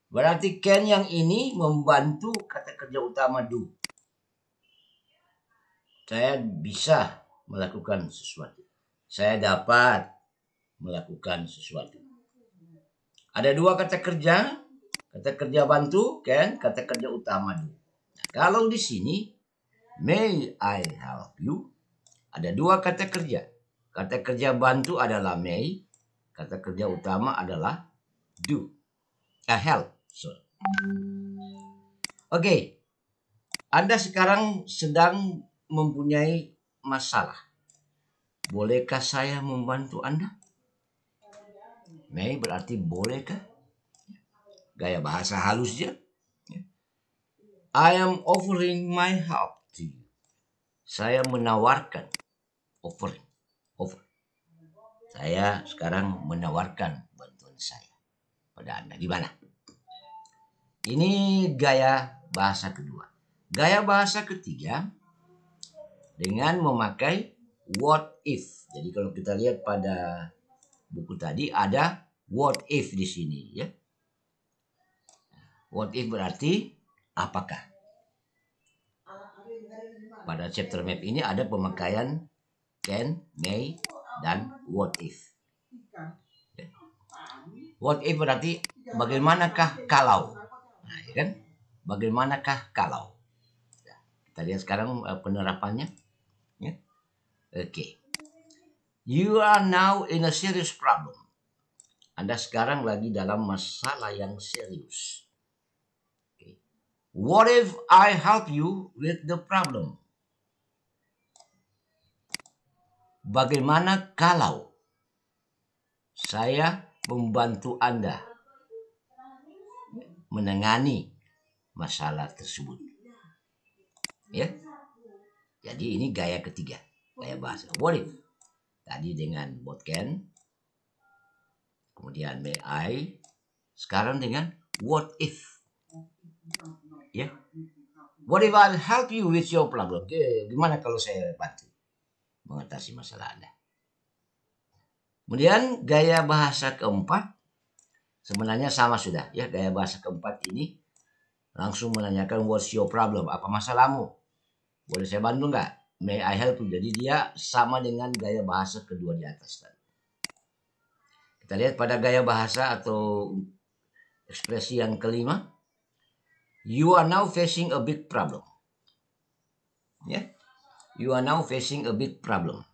Berarti can yang ini membantu kata kerja utama do. Saya bisa melakukan sesuatu. Saya dapat melakukan sesuatu. Ada dua kata kerja. Kata kerja bantu, can, kata kerja utama do. Nah, kalau di sini, may I help you? Ada dua kata kerja. Kata kerja bantu adalah may, kata kerja utama adalah do. Help, sorry. Oke. Anda sekarang sedang mempunyai masalah. Bolehkah saya membantu Anda? May berarti bolehkah? Gaya bahasa halusnya. I am offering my help to you. Saya menawarkan. Offering. Offer. Saya sekarang menawarkan bantuan saya pada Anda. Gimana? Ini gaya bahasa kedua. Gaya bahasa ketiga dengan memakai what if. Jadi kalau kita lihat pada buku tadi ada what if di sini, ya. What if berarti apakah. Pada chapter map ini ada pemakaian can, may, dan what if. What if berarti bagaimanakah kalau. Nah, ya kan? Bagaimanakah kalau. Nah, kita lihat sekarang penerapannya. Ya. Oke. You are now in a serious problem. Anda sekarang lagi dalam masalah yang serius. What if I help you with the problem? bagaimana kalau saya membantu Anda menangani masalah tersebut. Ya. Jadi ini gaya ketiga, gaya bahasa. What if? Tadi dengan what can, kemudian may I, sekarang dengan what if. Ya. What if I'll help you with your problem? Gimana kalau saya bantu mengatasi masalah Anda? Kemudian gaya bahasa keempat sebenarnya sama sudah ya. Gaya bahasa keempat ini langsung menanyakan what's your problem? Apa masalahmu? Boleh saya bantu nggak? May I help you? Jadi dia sama dengan gaya bahasa kedua di atas tadi. Kita lihat pada gaya bahasa atau ekspresi yang kelima. You are now facing a big problem. Ya. You are now facing a big problem.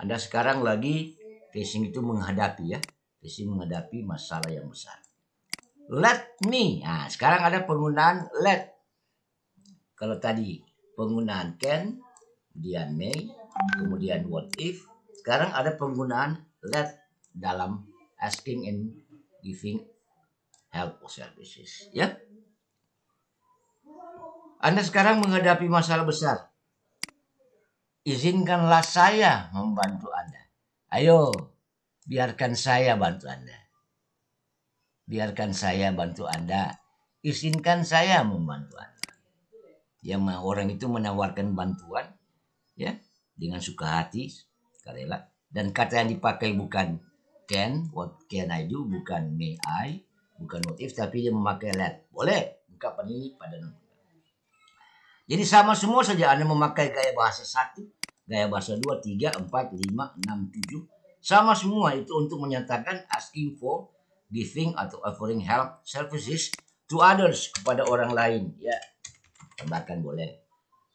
Anda sekarang lagi facing itu menghadapi ya. Facing menghadapi masalah yang besar. Let me. Nah, sekarang ada penggunaan let. Kalau tadi penggunaan can, kemudian may, kemudian what if. Sekarang ada penggunaan let dalam asking and giving help or services. Ya. Anda sekarang menghadapi masalah besar. Izinkanlah saya membantu Anda. Ayo, biarkan saya bantu Anda. Biarkan saya bantu Anda. Izinkan saya membantu Anda. Yang orang itu menawarkan bantuan ya dengan suka hati, sukarela, dan kata yang dipakai bukan can, what can I do, bukan may I, bukan what if, tapi dia memakai let. Boleh ungkapan ini pada nomor. Jadi sama semua saja Anda memakai gaya bahasa 1, gaya bahasa 2, 3, 4, 5, 6, 7. Sama semua itu untuk menyatakan asking for, giving atau offering help, services to others, kepada orang lain. Ya, tambahkan boleh.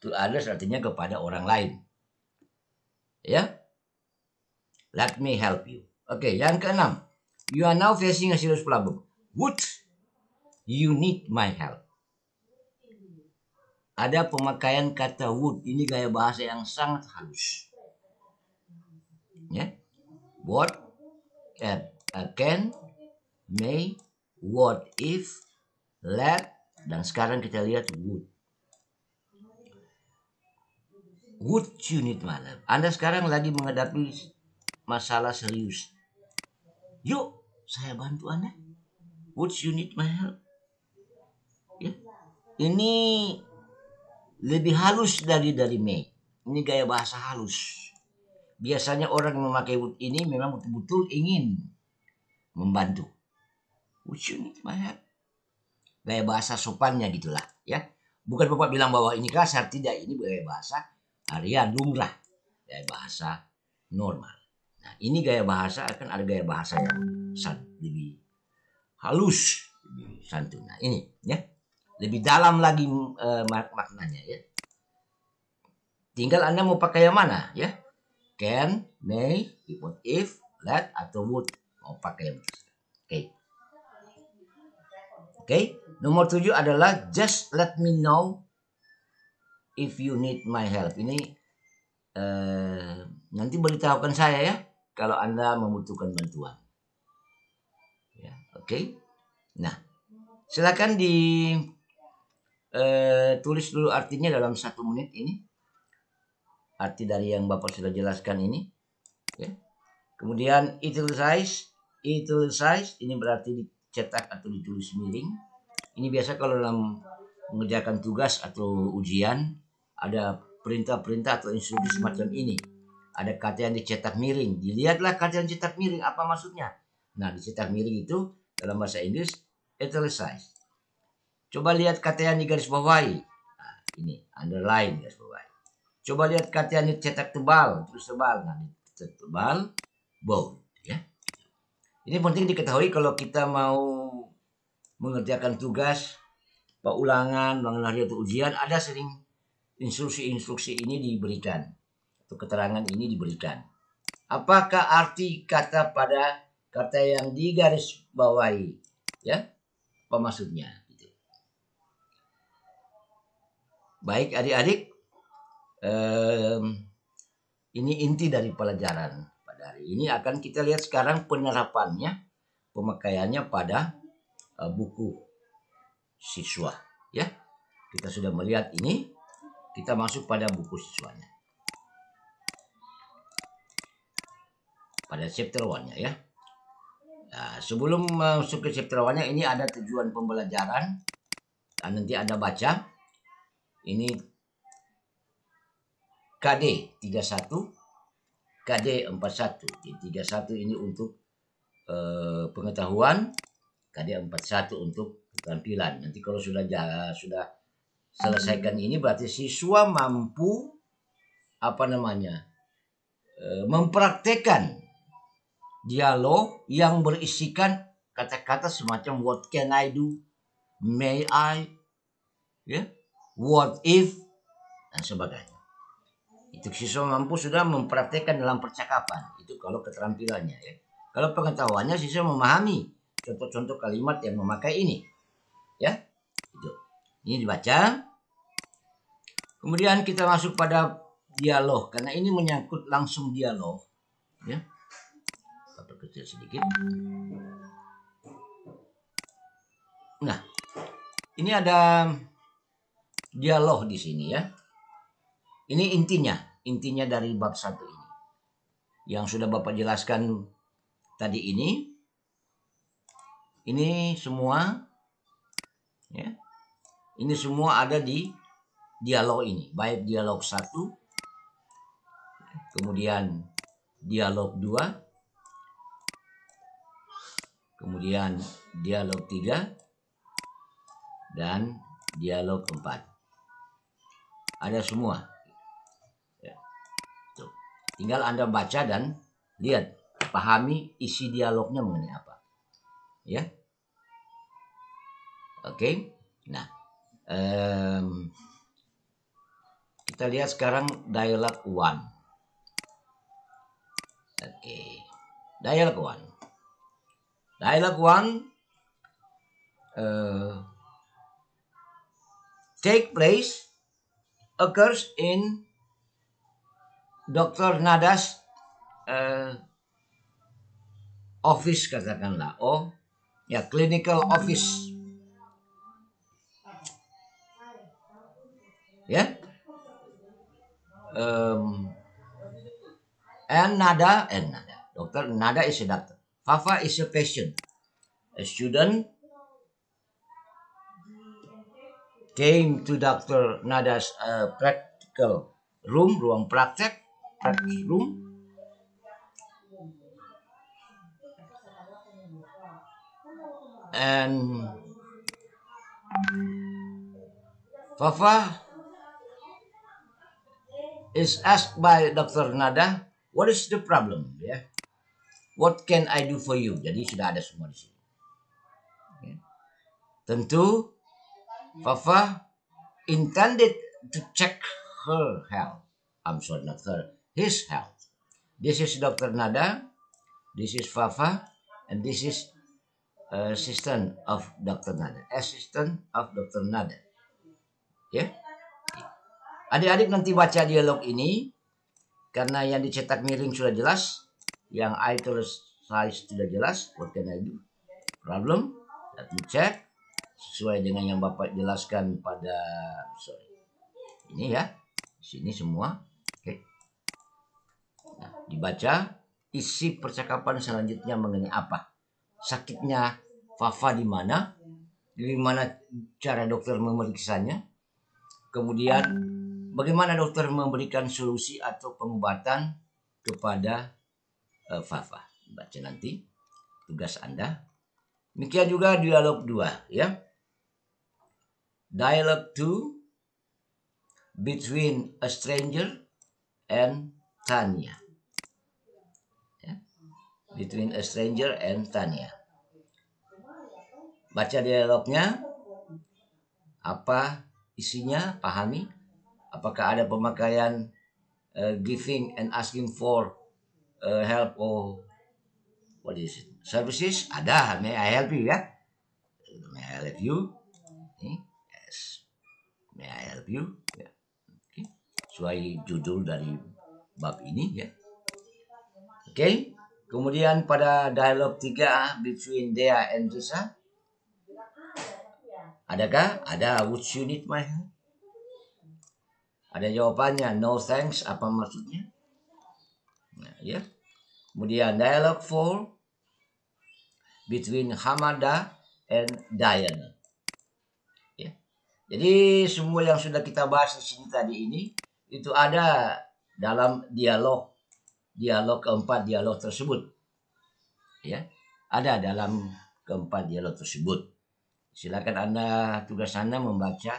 To others artinya kepada orang lain. Ya. Let me help you. Oke, yang keenam. You are now facing a serious problem. Would you need my help? Ada pemakaian kata would. Ini gaya bahasa yang sangat halus. Ya. What, can, may, what if, let, dan sekarang kita lihat would. Would you need my help? Anda sekarang lagi menghadapi masalah serius. Yuk, saya bantu Anda. Would you need my help? Ya. Ini lebih halus dari may. Ini gaya bahasa halus. Biasanya orang yang memakai would ini memang betul-betul ingin membantu. Would you need my help? Gaya bahasa sopannya gitulah ya. Bukan Bapak bilang bahwa ini kasar, tidak. Ini gaya bahasa harian lumrah. Gaya bahasa normal. Nah, ini gaya bahasa akan ada gaya bahasa yang lebih halus, lebih santun. Nah, ini ya. Lebih dalam lagi maknanya ya. Tinggal Anda mau pakai yang mana ya. Can, may, what if, let, atau would. Mau pakai yang mana. Oke. Oke. Nomor 7 adalah just let me know if you need my help. Ini nanti beritahukan saya ya kalau Anda membutuhkan bantuan. Ya, oke. Nah, silakan tulis dulu artinya dalam 1 menit ini. Arti dari yang Bapak sudah jelaskan ini. Ya. Kemudian italicize ini berarti dicetak atau ditulis miring. Ini biasa kalau dalam mengerjakan tugas atau ujian ada perintah-perintah atau instruksi semacam ini. Ada kata yang dicetak miring. Dilihatlah kata yang dicetak miring apa maksudnya. Nah, dicetak miring itu dalam bahasa Inggris italicize. Coba lihat kata yang digarisbawahi. Nah, ini underline garis bawahi. Coba lihat kata yang dicetak tebal, terus tebal. Nah, tebal, bold. Ya. Ini penting diketahui kalau kita mau mengerjakan tugas, ulangan, mengenai atau ujian, ada sering instruksi-instruksi ini diberikan. Atau keterangan ini diberikan. Apakah arti kata pada kata yang digaris bawahi? Ya, apa maksudnya? Gitu. Baik adik-adik. Ini inti dari pelajaran pada hari ini. Akan kita lihat sekarang penerapannya, pemakaiannya pada buku siswa. Ya, kita sudah melihat ini. Kita masuk pada buku siswanya. Pada chapter 1-nya ya. Nah, sebelum masuk ke chapter 1-nya, ini ada tujuan pembelajaran. Dan nanti Anda baca. Ini KD 31, KD 41. Jadi 31 ini untuk pengetahuan, KD 41 untuk keterampilan. Nanti kalau sudah selesaikan ini, berarti siswa mampu mempraktekkan dialog yang berisikan kata-kata semacam what can I do, may I, ya, what if, dan sebagainya. Itu siswa mampu sudah mempraktekkan dalam percakapan. Itu kalau keterampilannya ya. Kalau pengetahuannya siswa memahami contoh-contoh kalimat yang memakai ini. Ya. Itu. Ini dibaca. Kemudian kita masuk pada dialog karena ini menyangkut langsung dialog, ya. Kecil sedikit. Nah, ini ada dialog di sini ya. Ini intinya dari bab 1 ini. Yang sudah Bapak jelaskan tadi ini. Ini semua ya. Ini semua ada di dialog ini. Baik dialog 1, kemudian dialog 2, kemudian dialog 3, dan dialog 4. Ada semua. Tinggal Anda baca dan lihat, pahami isi dialognya mengenai apa. Ya. Oke. Nah, kita lihat sekarang dialog 1. Oke. Dialog 1. Dialog 1 occurs in Dr. Nada's office, katakanlah, clinical office, ya. And Nada, Dr. Nada is a doctor. Fafa is a patient. A student came to Dr. Nada's practical room, ruang praktek, practice room. And Fafa is asked by Dr. Nada, what is the problem? Yeah. What can I do for you? Jadi sudah ada semua di sini. Yeah. Tentu Fafa intended to check her health. I'm sorry, not her, his health. This is Dr. Nada, this is Fafa, and this is assistant of Dr. Nada. Ya. Adik-adik nanti baca dialog ini karena yang dicetak miring sudah jelas, yang italicized sudah jelas. What can I do? Problem? Let me check. Sesuai dengan yang Bapak jelaskan pada ini ya. Sini semua. Oke. Nah, dibaca isi percakapan selanjutnya mengenai apa? Sakitnya Fafa di mana? Bagaimana cara dokter memeriksanya? Kemudian bagaimana dokter memberikan solusi atau pengobatan kepada Fafa? Baca nanti tugas Anda. Demikian juga dialog 2 ya. Dialog 2 between a stranger and Tanya. Ya. Between a stranger and Tanya. Baca dialognya. Apa isinya? Pahami. Apakah ada pemakaian giving and asking for help or what is it? Services? Ada. May I help you ya? May I help you? Yes. May I help you? Ya. Okay. Sesuai judul dari bab ini ya. Oke. Kemudian pada dialog 3 between Dea and Risa, adakah? Ada, would you need my help? Ada jawabannya, no thanks. Apa maksudnya? Nah, ya. Kemudian dialog 4 between Hamada and Diana. Ya. Jadi semua yang sudah kita bahas di sini tadi ini itu ada dalam dialog keempat dialog tersebut. Ya. Ada dalam keempat dialog tersebut. Silakan Anda, tugas Anda membaca,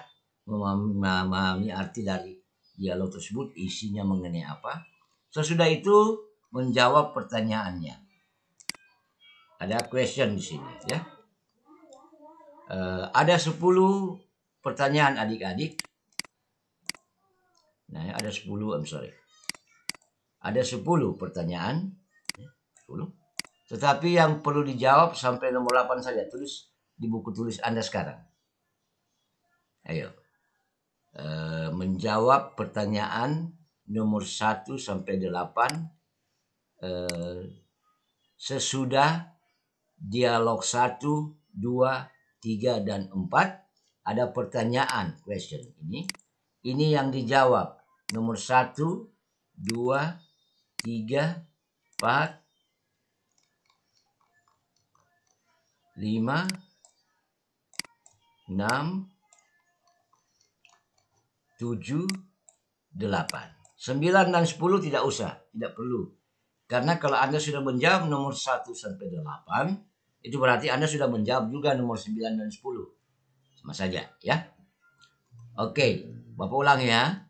memahami arti dari dialog tersebut, isinya mengenai apa. Sesudah itu menjawab pertanyaannya. Ada question di sini ya. Ada 10 pertanyaan adik-adik. Nah, ada 10, Ada 10 pertanyaan. 10. Tetapi yang perlu dijawab sampai nomor 8 saja. Tulis di buku tulis Anda sekarang. Ayo. Menjawab pertanyaan nomor 1 sampai 8 sesudah dialog 1, 2, 3, dan 4 ada pertanyaan question ini. Ini yang dijawab nomor 1, 2, 3, 4, 5, 6, 7, 8. 9 dan 10 tidak usah, tidak perlu. Karena kalau Anda sudah menjawab nomor 1 sampai 8, itu berarti Anda sudah menjawab juga nomor 9 dan 10. Sama saja ya. Oke, Bapak ulang ya.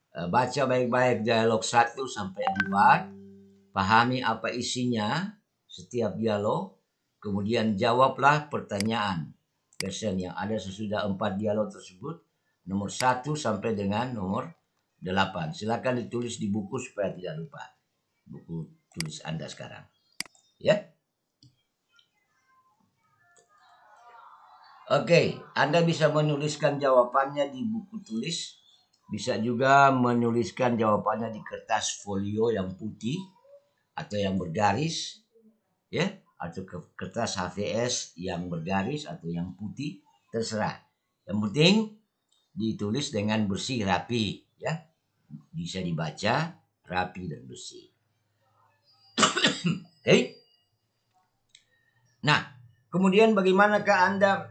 Baca baik-baik dialog 1 sampai 4. Pahami apa isinya setiap dialog. Kemudian jawablah pertanyaan question yang ada sesudah 4 dialog tersebut. Nomor 1 sampai dengan nomor 8. Silakan ditulis di buku supaya tidak lupa. Buku tulis Anda sekarang. Ya. Oke, Anda bisa menuliskan jawabannya di buku tulis. Bisa juga menuliskan jawabannya di kertas folio yang putih atau yang bergaris. Ya, atau kertas HVS yang bergaris atau yang putih, terserah. Yang penting ditulis dengan bersih, rapi, ya. Bisa dibaca rapi dan bersih. Oke. Nah, kemudian bagaimanakah Anda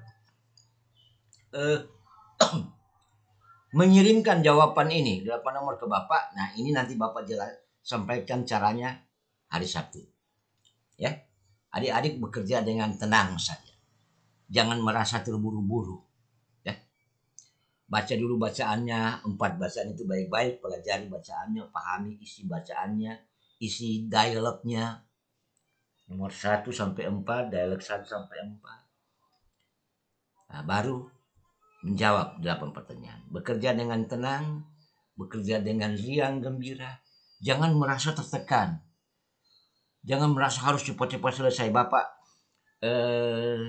mengirimkan jawaban ini 8 nomor ke Bapak? Nah, ini nanti Bapak sampaikan caranya hari Sabtu. Ya. Adik-adik bekerja dengan tenang saja. Jangan merasa terburu-buru. Ya. Baca dulu bacaannya, 4 bacaan itu baik-baik, pelajari bacaannya, pahami isi bacaannya, isi dialognya. Nomor 1 sampai 4, dialog 1 sampai 4. Nah, baru menjawab 8 pertanyaan. Bekerja dengan tenang, bekerja dengan riang gembira. Jangan merasa tertekan. Jangan merasa harus cepat-cepat selesai. Bapak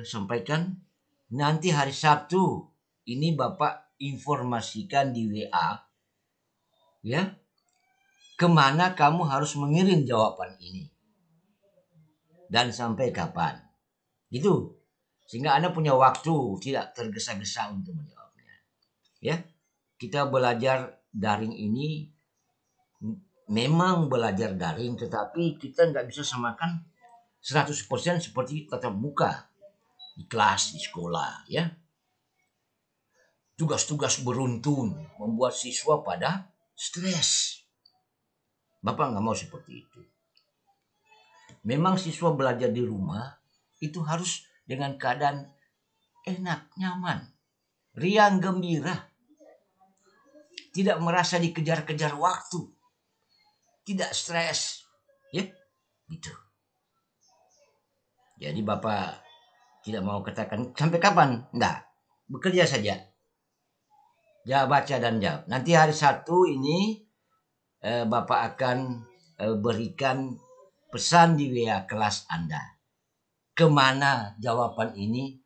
sampaikan nanti hari Sabtu ini Bapak informasikan di WA ya kemana kamu harus mengirim jawaban ini dan sampai kapan gitu, sehingga Anda punya waktu tidak tergesa-gesa untuk menjawabnya. Ya, kita belajar daring ini memang belajar daring, tetapi kita nggak bisa samakan 100% seperti tatap muka di kelas, di sekolah, ya. Tugas-tugas beruntun membuat siswa pada stres. Bapak nggak mau seperti itu. Memang siswa belajar di rumah itu harus dengan keadaan enak, nyaman, riang gembira, tidak merasa dikejar-kejar waktu, tidak stres, ya, gitu. Jadi Bapak tidak mau katakan sampai kapan, enggak, bekerja saja, ya, baca dan jawab. Nanti hari Sabtu ini Bapak akan berikan pesan di WA kelas Anda, kemana jawaban ini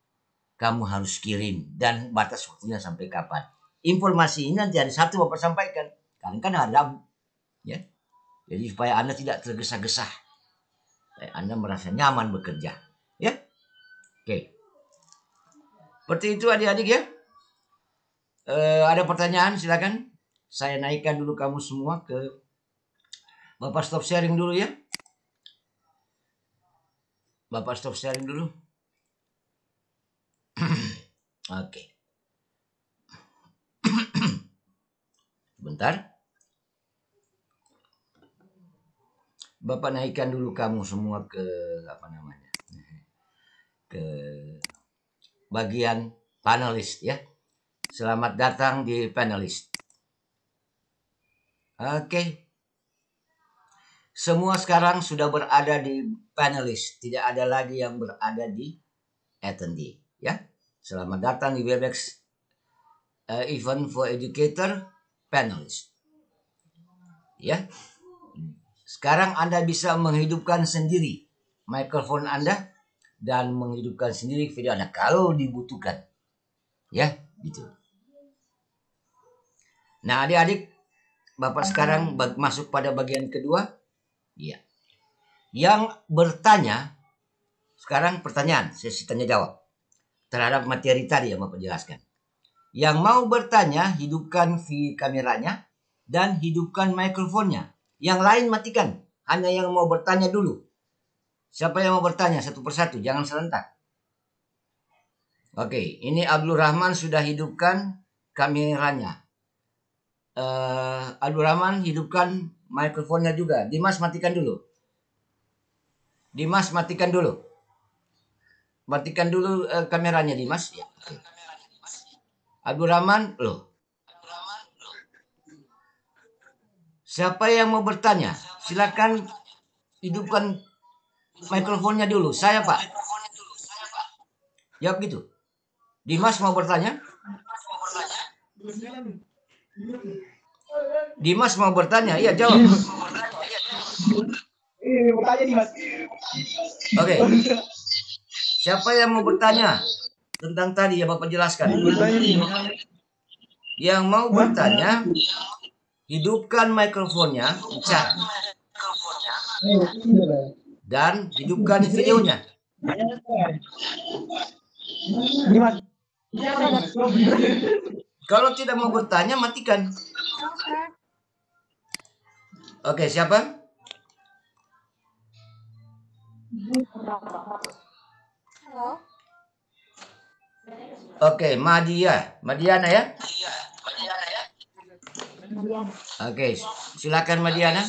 kamu harus kirim dan batas waktunya sampai kapan. Informasi ini nanti hari Sabtu Bapak sampaikan, kan hari Rabu, ya. Jadi supaya Anda tidak tergesa-gesa. Supaya Anda merasa nyaman bekerja. Ya. Oke. Seperti itu adik-adik ya. Ada pertanyaan silakan. Saya naikkan dulu kamu semua ke Bapak stop sharing dulu ya. Bapak stop sharing dulu. Oke. Bentar. Bapak naikkan dulu kamu semua ke ke bagian panelis ya. Selamat datang di panelis. Oke. Semua sekarang sudah berada di panelis, tidak ada lagi yang berada di attendee ya. Selamat datang di Webex Event for Educator panelis. Ya. Sekarang Anda bisa menghidupkan sendiri mikrofon Anda dan menghidupkan sendiri video Anda kalau dibutuhkan. Ya, gitu. Nah, adik-adik, Bapak sekarang masuk pada bagian kedua. Iya. Yang bertanya, sekarang pertanyaan, sesi tanya jawab terhadap materi tadi yang Bapak jelaskan. Yang mau bertanya, hidupkan kameranya dan hidupkan mikrofonnya. Yang lain matikan. Hanya yang mau bertanya dulu. Siapa yang mau bertanya satu persatu, jangan serentak. Oke, ini Abdul Rahman sudah hidupkan kameranya. Abdul Rahman hidupkan mikrofonnya juga. Dimas matikan dulu. Dimas matikan dulu. Matikan dulu kameranya Dimas. Ya. Abdul Rahman, loh. Siapa yang mau bertanya? Silakan hidupkan mikrofonnya dulu. Saya, Pak. Jawab gitu. Dimas mau bertanya? Dimas mau bertanya? Iya, jawab. Bertanya Dimas. Oke. Siapa yang mau bertanya tentang tadi yang Bapak jelaskan? Yang mau bertanya, hidupkan mikrofonnya, bicara. Dan hidupkan videonya. Kalau tidak mau bertanya, matikan. Oke, siapa? Halo. Oke, Madiana ya? Oke, silakan Madiana.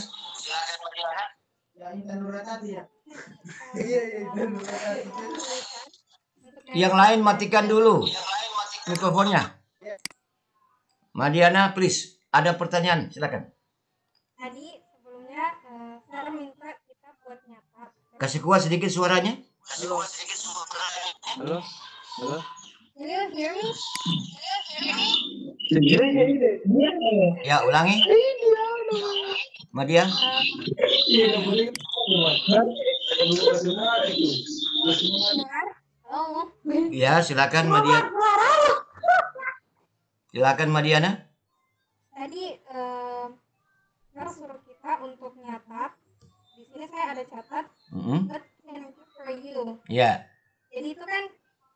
Yang lain matikan dulu mikrofonnya. Madiana, please. Ada pertanyaan, silakan. Tadi sebelumnya saya minta kita buat nyata. Kasih kuat sedikit suaranya. Halo. Halo. Can you hear me? Ya, ulangi. Madia. Dengar? Halo. Ya, silakan Madia. Silakan Madiana. Tadi saya suruh kita untuk nyatat. Di sini saya ada catat. What can I do for you? Ya. Jadi itu kan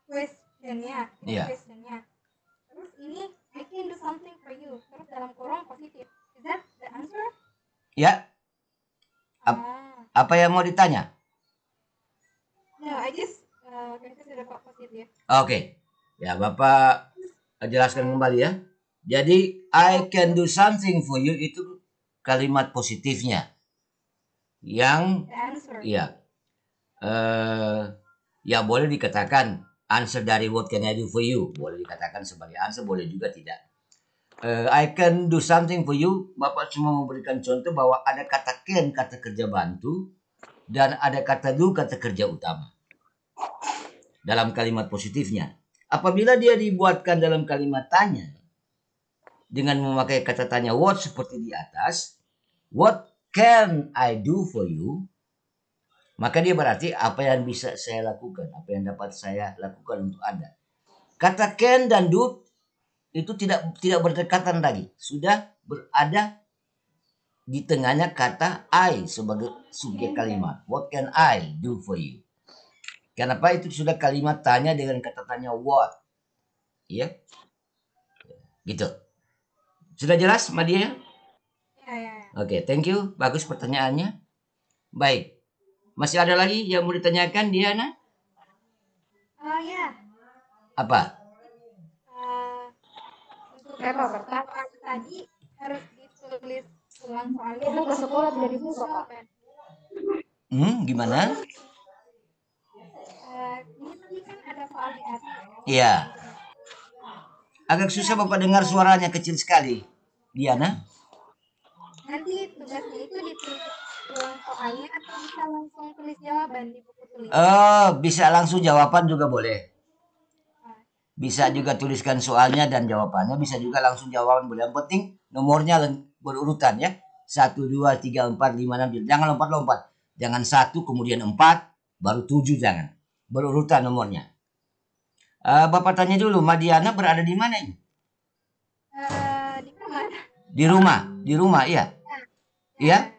questionnya. Iya. Questionnya. Terus ini I can do something for you. Terus dalam kurung positif. Is that the answer? Ya. Apa yang mau ditanya? No, I just consider Pak positif. Oke. Ya, Bapak jelaskan kembali ya. Jadi I can do something for you itu kalimat positifnya. Yang The answer. ya. Ya boleh dikatakan answer dari what can I do for you. Boleh dikatakan sebagai answer, boleh juga tidak. I can do something for you. Bapak cuma memberikan contoh bahwa ada kata can, kata kerja bantu, dan ada kata do, kata kerja utama. Dalam kalimat positifnya. Apabila dia dibuatkan dalam kalimat tanya, dengan memakai kata tanya what seperti di atas, what can I do for you? Maka dia berarti apa yang bisa saya lakukan, apa yang dapat saya lakukan untuk Anda. Kata can dan do itu tidak berdekatan lagi, sudah berada di tengahnya kata I sebagai subjek kalimat. What can I do for you? Kenapa itu sudah kalimat tanya dengan kata tanya what? Ya, gitu. Sudah jelas, Madia? Ya. Oke, thank you. Bagus pertanyaannya. Baik. Masih ada lagi yang mau ditanyakan, Diana? Oh ya. Apa? Untuk pertanyaan tadi harus ditulis ulang soalnya ke sekolah tidak dibuka jawaban. Gimana? Ini tadi kan ada soal di atas. Iya. Agak susah Bapak dengar suaranya kecil sekali. Diana? Nanti tugasnya itu ditulis ulang soalnya atau bisa langsung tulis jawaban di buku tulis? Bisa langsung jawaban juga boleh. Bisa juga tuliskan soalnya dan jawabannya. Bisa juga langsung jawaban boleh. Yang penting nomornya berurutan ya. 1, 2, 3, 4, 5, 6. Jangan lompat-lompat. Jangan 1 kemudian 4 baru 7 jangan. Berurutan nomornya. Bapak tanya dulu, Madiana berada di mana ini? Di kamar. Di rumah, iya. Iya?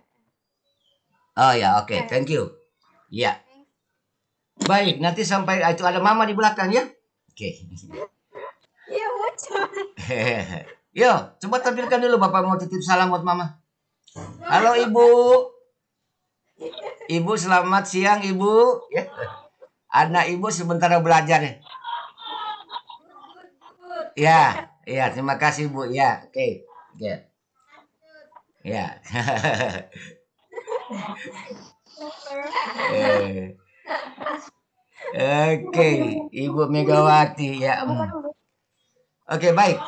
Oh ya, oke, thank you. Iya. Baik, nanti sampai itu ada mama di belakang ya. Oke. Iya, bocor. Yo, coba tampilkan dulu Bapak mau titip salam buat mama. Halo Ibu. Ibu selamat siang Ibu. Ya. Anak Ibu sebentar belajar ya. Ya, terima kasih Bu. Ya, oke. Ya. Oke, Ibu Megawati ya. Oke, baik.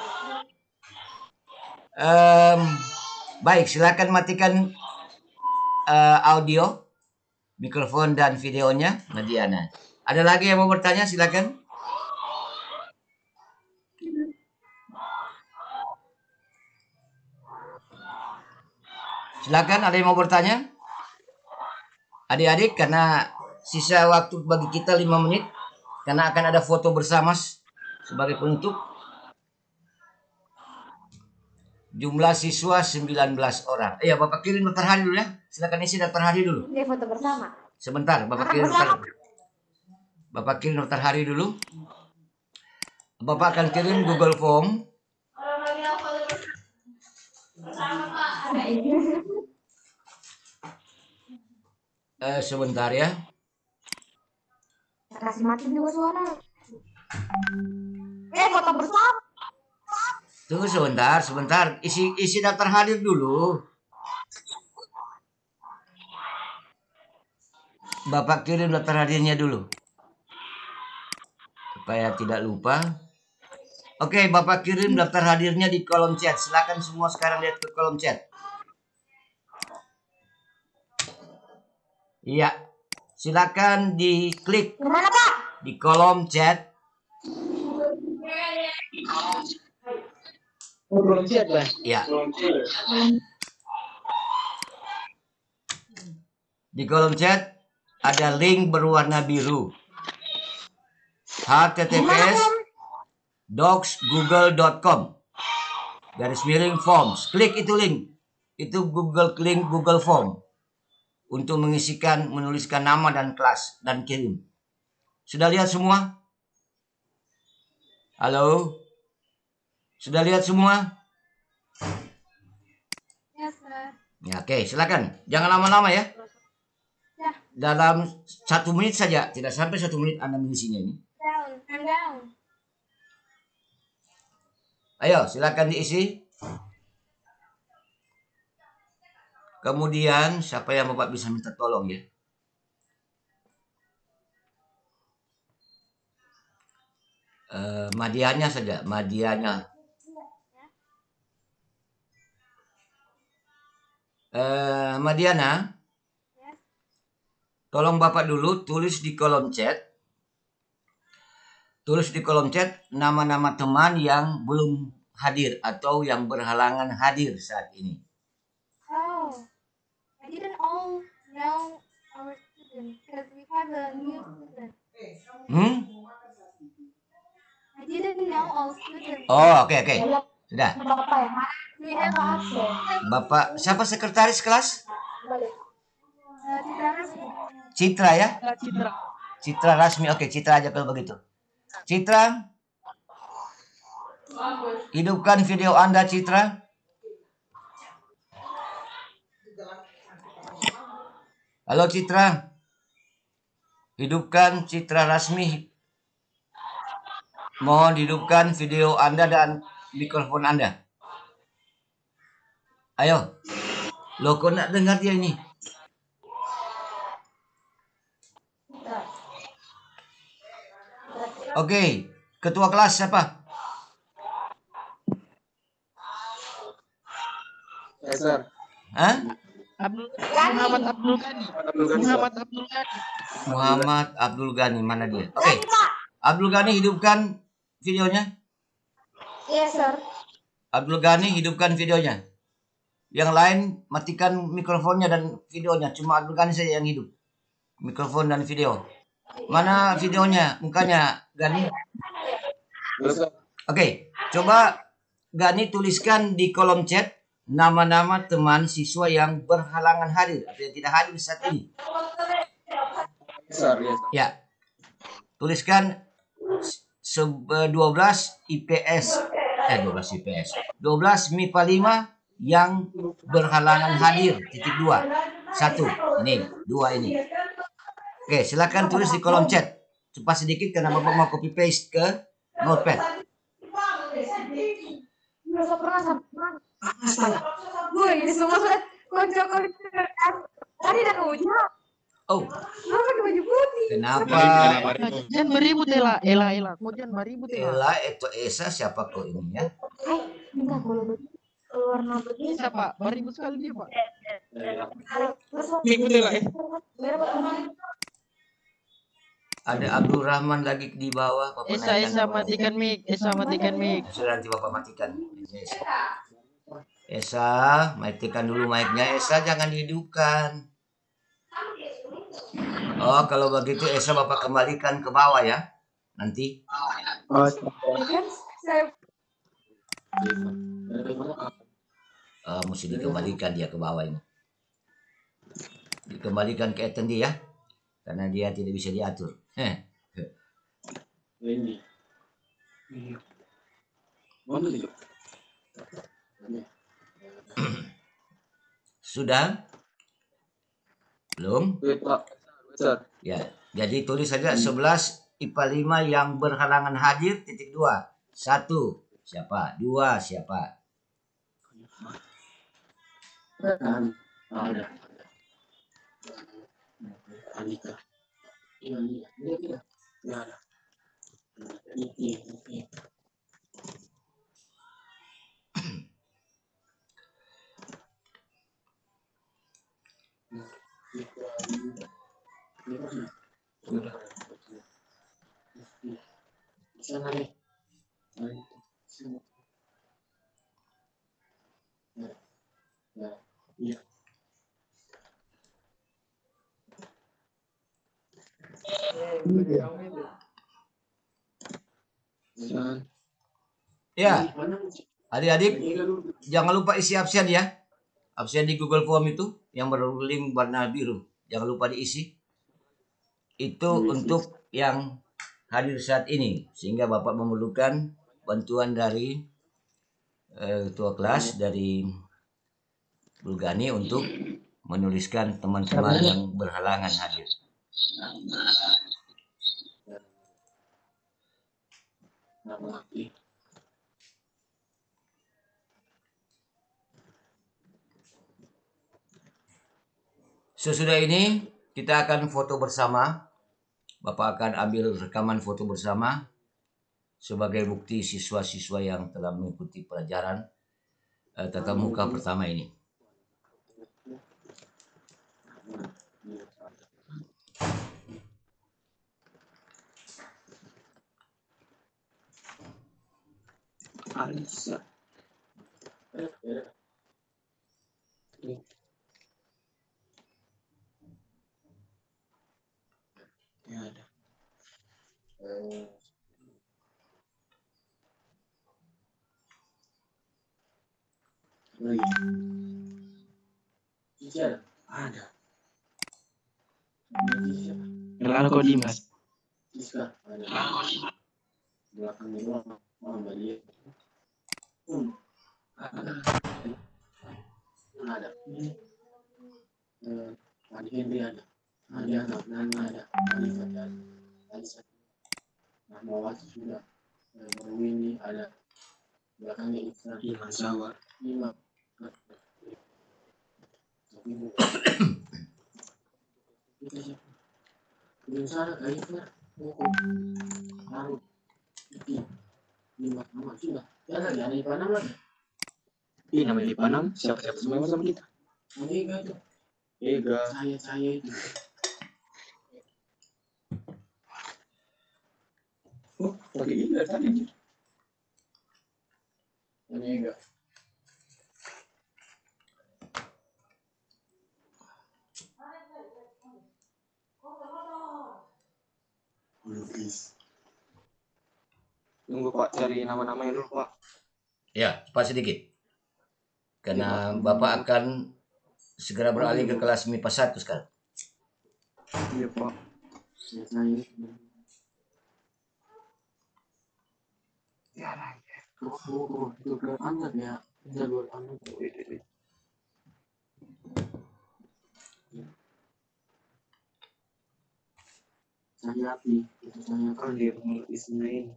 Baik, silakan matikan audio, mikrofon dan videonya, Madiana. Ada lagi yang mau bertanya? Silakan. Silakan, ada yang mau bertanya? Adik-adik, karena sisa waktu bagi kita 5 menit, karena akan ada foto bersama sebagai penutup. Jumlah siswa 19 orang. Iya, Bapak kirim daftar hari dulu ya. Silakan isi daftar hari dulu. Dia foto bersama. Sebentar, Bapak kirim daftar hari dulu. Bapak akan kirim Google Form. Sebentar ya. Kasih mati juga suara. Foto bersama. Tunggu sebentar. Isi daftar hadir dulu. Bapak kirim daftar hadirnya dulu. Supaya tidak lupa. Oke, Bapak kirim daftar hadirnya di kolom chat. Silakan semua sekarang lihat ke kolom chat. Iya. Silakan diklik. Kemana, Pak? Di kolom chat. Belum chat, Bang. Ya. Di kolom chat ada link berwarna biru. https://docs.google.com /forms. Klik itu link. Itu link Google Form untuk menuliskan nama dan kelas dan kirim. Sudah lihat semua? Halo? Sudah lihat semua? Ya, Sir. Ya, oke, silakan. Jangan lama-lama ya. Ya. Dalam 1 menit saja, tidak sampai 1 menit Anda mengisinya ini. I'm down. Ayo, silakan diisi. Kemudian, siapa yang Bapak bisa minta tolong ya? Madianya saja, Madianya. Madiana, tolong Bapak dulu tulis di kolom chat. Tulis di kolom chat nama-nama teman yang belum hadir atau yang berhalangan hadir saat ini. Oh, I didn't all know our student because we have a new student. I didn't know all students. Oh, oke. Sudah. Bapak yang mana? Bapak siapa sekretaris kelas? Citra Rasmi. Citra ya? Citra. Citra Rasmi. Oke, Citra aja kalau begitu. Citra, hidupkan video Anda, Citra. Halo Citra. Hidupkan Citra Rasmi. Mohon hidupkan video Anda dan mikrofon Anda. Ayo. Loh, kok nak dengar dia ini? Oke, ketua kelas siapa? Sir. Hah? Muhammad Abdul Ghani. Muhammad Abdul Ghani. Muhammad Abdul Ghani, mana dia? Oke. Abdul Ghani, hidupkan videonya. Iya, Sir. Abdul Ghani, hidupkan videonya. Yang lain matikan mikrofonnya dan videonya. Cuma Abdul Ghani saja yang hidup. Mikrofon dan video. Mana videonya? Mukanya Ghani? Oke, coba Ghani tuliskan di kolom chat nama-nama teman siswa yang berhalangan hadir atau yang tidak hadir saat ini. Ya. Tuliskan 12 IPS 12 MIPA 5 yang berhalangan hadir titik 2. 1 ini, 2 ini. Oke, silakan tulis di kolom chat. Cepat sedikit karena Bapak mau copy paste ke notepad. Gue ini semua sudah konco tadi udah ngujak. Oh, Lu pakai baju putih. kenapa? Jangan beribut Ela. Kau jangan beribut Ela itu Esa siapa kok ini ya? Enggak, kalau warna begini. Siapa? Beribut sekali dia, Pak. Ribut Ela. Ada Abdul Rahman lagi di bawah. Bapak Esa matikan mic. Sudah nanti Bapak matikan. Esa, matikan dulu mic-nya. Esa jangan dihidupkan. Oh, kalau begitu Esa Bapak kembalikan ke bawah ya. Nanti. Mesti dikembalikan dia ke bawah ini. Dikembalikan ke attendee ya. Karena dia tidak bisa diatur. Sudah? Belum? Ya, jadi tulis saja 11 IPA 5 yang berhalangan hadir titik 2. 1 siapa? 2 siapa? Andika. Ya, adik-adik jangan lupa isi absen ya. Absen di Google Form itu yang berlink warna biru. Jangan lupa diisi. Itu untuk yang hadir saat ini. Sehingga Bapak memerlukan bantuan dari ketua kelas dari Bulgani untuk menuliskan teman-teman yang berhalangan hadir. Sesudah ini kita akan foto bersama. Bapak akan ambil rekaman foto bersama sebagai bukti siswa-siswa yang telah mengikuti pelajaran tatap muka pertama ini. Alisa. Ya ada. Cici ada? Ada. Cici siapa? Lalu kau Dimas. Ciska ada. Belakangnya doang. Mbak dia. Ada. Ada. Adi Henry ada. Adi anak Nana ada. Anissa ada. Anissa. Nah, Mawati sudah. Baru ini ada. Belakangnya Iksan. Iman Sawar. Iman. Tapi kita siapa? Belum sana kayak Iksan. Baru. Lima nama sudah. Ya lagi ada Ipanam lagi. Ih, namanya Ipanam. Siapa-siapa semua sama kita. Ega itu. Ega. Saya itu. Oh, pakai Ega tadi. Ega. Lukis. Tunggu Pak, cari nama-namanya dulu Pak. Ya, cepat sedikit. Karena Bapak akan segera beralih ke kelas MIPA 1 sekarang. Iya Pak. Saya. Ya lagi. Itu ke anak ya. Jadwal anak. Cahyati. Itu Cahyati. Andir Nur Ismail.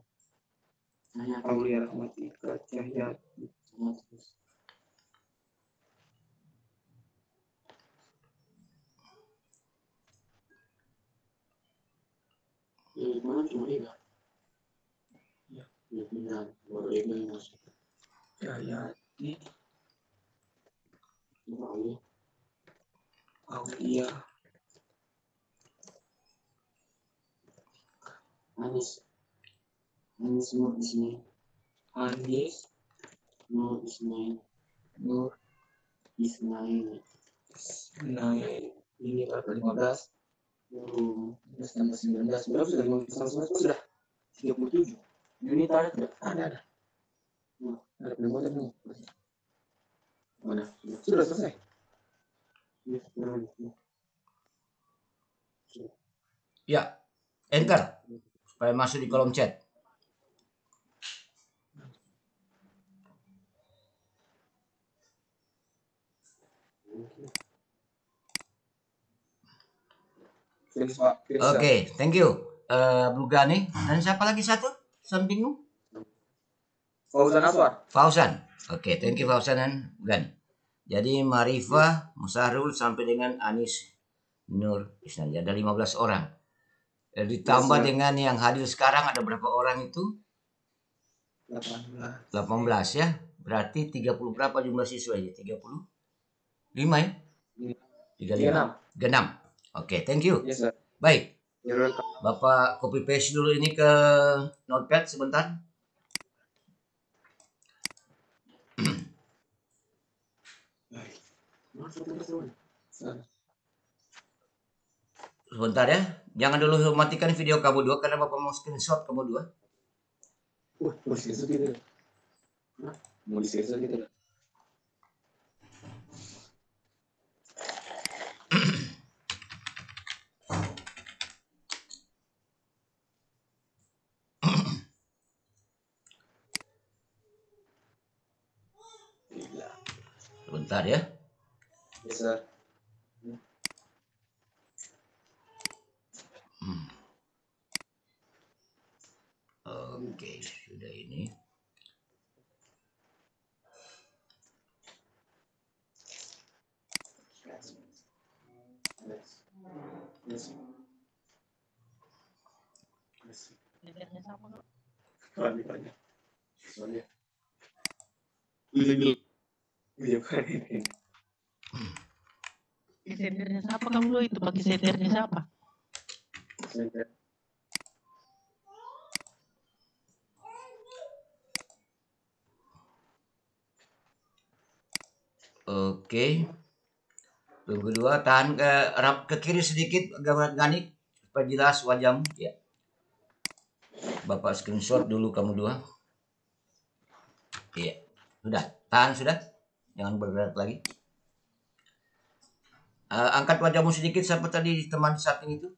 Cahyati. Aulia Rahmatika Cahyati. Cahyati. Yang mana cuma Ega? Ya. Ya tinggal baru Ega yang masuk. Cahyati. Coba Ali. Aulia. Anis. Anis Nur Ismail. Anis. Nur Ismail. Nur Ismail. Ismail. Ini berapa? 15. 15 tambah 19. Berapa sudah? 15 tambah 19 sudah? 37. Unit ada tidak? Ada. Ada penemuan nih. Mana? Sudah selesai. Ya, enter supaya masuk di kolom chat. Finish Pak. Oke, thank you. Blue Gani. Dan siapa lagi satu? Sampingmu? Fauzan Aswar. Fauzan. Oke, thank you Fauzan dan Gani. Jadi Marifah, Musarul sampai dengan Anis Nur Ismail. Ada 15 orang. Ditambah dengan yang hadir sekarang ada berapa orang itu? 18. 18 ya. Berarti 30 berapa jumlah siswa ya? 35 ya? 35. 36. Oke, thank you. Yes, sir. Baik. You're welcome. Bapak copy paste dulu ini ke notepad sebentar. Sebentar ya. Jangan dulu matikan video kamu dua karena Bapak mau screenshot kamu dua. Mau di-screenshot gitu. Mau di-screenshot gitu. Sebentar ya. Yes, sir. Oke, sudah ini. Banyak. Soalnya. Iya, Pak. Senternya siapa kamu lo itu pakai senternya siapa? Oke. Tunggu dua, tahan ke kiri sedikit Gani supaya jelas wajahmu ya. Bapak screenshot dulu kamu dua. Iya. Sudah, tahan sudah. Jangan bergerak lagi. Angkat wajahmu sedikit, siapa tadi teman setting itu?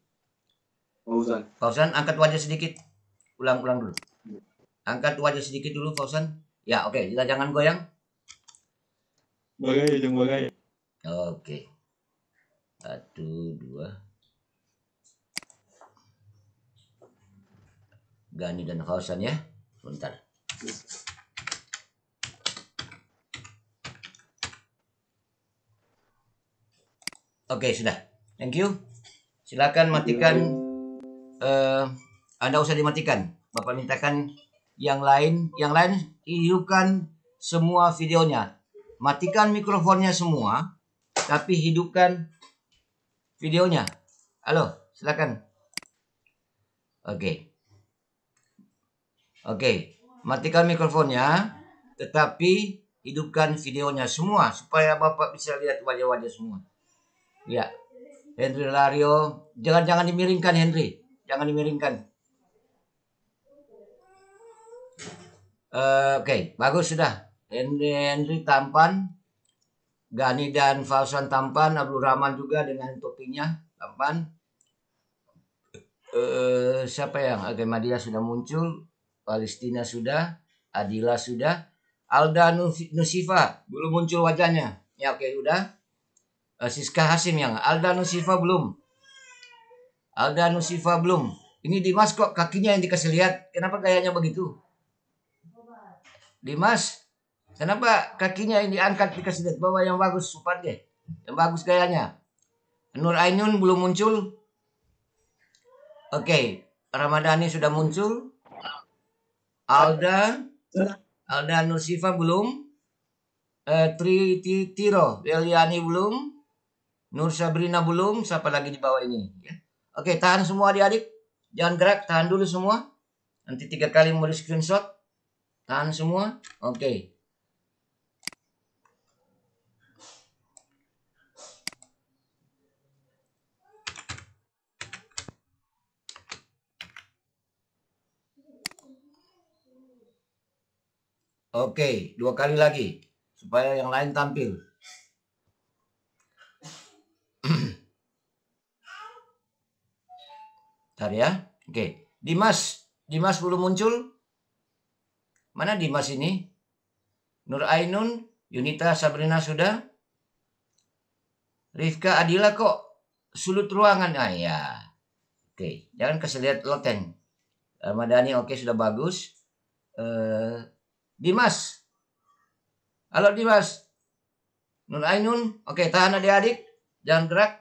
Fauzan. Fauzan, angkat wajah sedikit. Ulang dulu. Angkat wajah sedikit dulu, Fauzan. Ya, oke. Jangan goyang. Bagai, jangan bagai. Oke. 1, 2. Gani dan Fauzan ya. Sebentar. Oke, sudah. Thank you. Silakan matikan. Anda usah dimatikan. Bapak mintakan yang lain hidupkan semua videonya. Matikan mikrofonnya semua, tapi hidupkan videonya. Halo, silakan. Oke. Matikan mikrofonnya, tetapi hidupkan videonya semua supaya Bapak bisa lihat wajah-wajah semua. Ya, Henry Lario, jangan dimiringkan Henry, jangan dimiringkan. Oke, bagus sudah. Henry tampan, Gani dan Fauzan tampan, Abdul Rahman juga dengan topinya tampan. Siapa yang Madia sudah muncul, Palestina sudah, Adila sudah, Alda Nusifa belum muncul wajahnya. Ya oke, udah. Siska Hasim yang Alda Nusifa belum. Ini Dimas kok kakinya yang dikasih lihat. Kenapa gayanya begitu? Dimas, kenapa kakinya yang diangkat dikasih lihat? Bawa yang bagus, sopan deh. Yang bagus gayanya. Nur Ainun belum muncul. Oke, Ramadhani sudah muncul. Alda Nusifa belum. Tiro Eliani belum. Nur Sabrina belum, siapa lagi di bawah ini ya. Oke, tahan semua adik-adik. Jangan gerak, tahan dulu semua. Nanti 3 kali mau di screenshot. Tahan semua. Oke. Oke, 2 kali lagi supaya yang lain tampil. Bentar ya. Oke. Dimas belum muncul. Mana Dimas ini? Nur Ainun, Yunita Sabrina sudah. Rifka Adila kok sulut ruangan. Ya. Oke, jangan kasih lihat loteng. Ramadhani oke, sudah bagus. Dimas. Halo Dimas. Nur Ainun, oke, tahan adik-adik. Jangan gerak.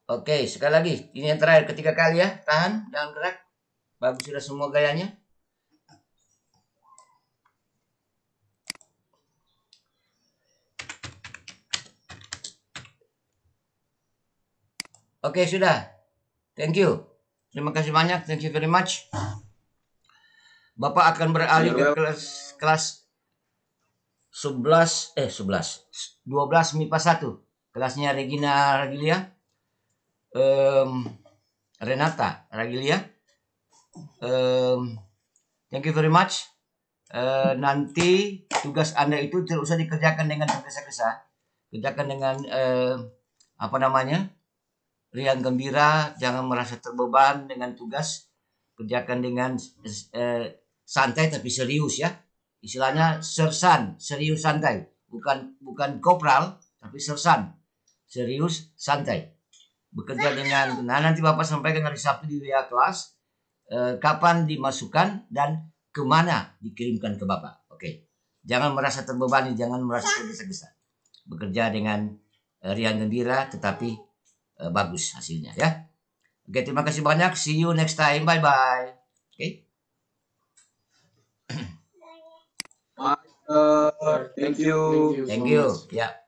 Oke, sekali lagi. Ini yang terakhir, ketiga kali ya. Tahan, jangan gerak. Bagus sudah semua gayanya. Oke, sudah. Thank you. Terima kasih banyak. Thank you very much. Bapak akan beralih ke kelas 12 MIPA 1. Kelasnya Regina Ragilia. Renata Ragilia. Thank you very much. Nanti tugas Anda itu tidak usah dikerjakan dengan tergesa-gesa. Kerjakan dengan riang gembira, jangan merasa terbeban dengan tugas. Kerjakan dengan santai tapi serius ya. Istilahnya sersan, serius santai. Bukan kopral, tapi sersan. Serius santai. Bekerja dengan nanti Bapak sampaikan hari Sabtu di WA kelas kapan dimasukkan dan kemana dikirimkan ke Bapak. Oke. Jangan merasa terbebani, jangan merasa tergesa-gesa. Bekerja dengan riang gembira tetapi bagus hasilnya ya. Oke, terima kasih banyak. See you next time. Bye bye. Oke. Thank you. Thank you. Ya.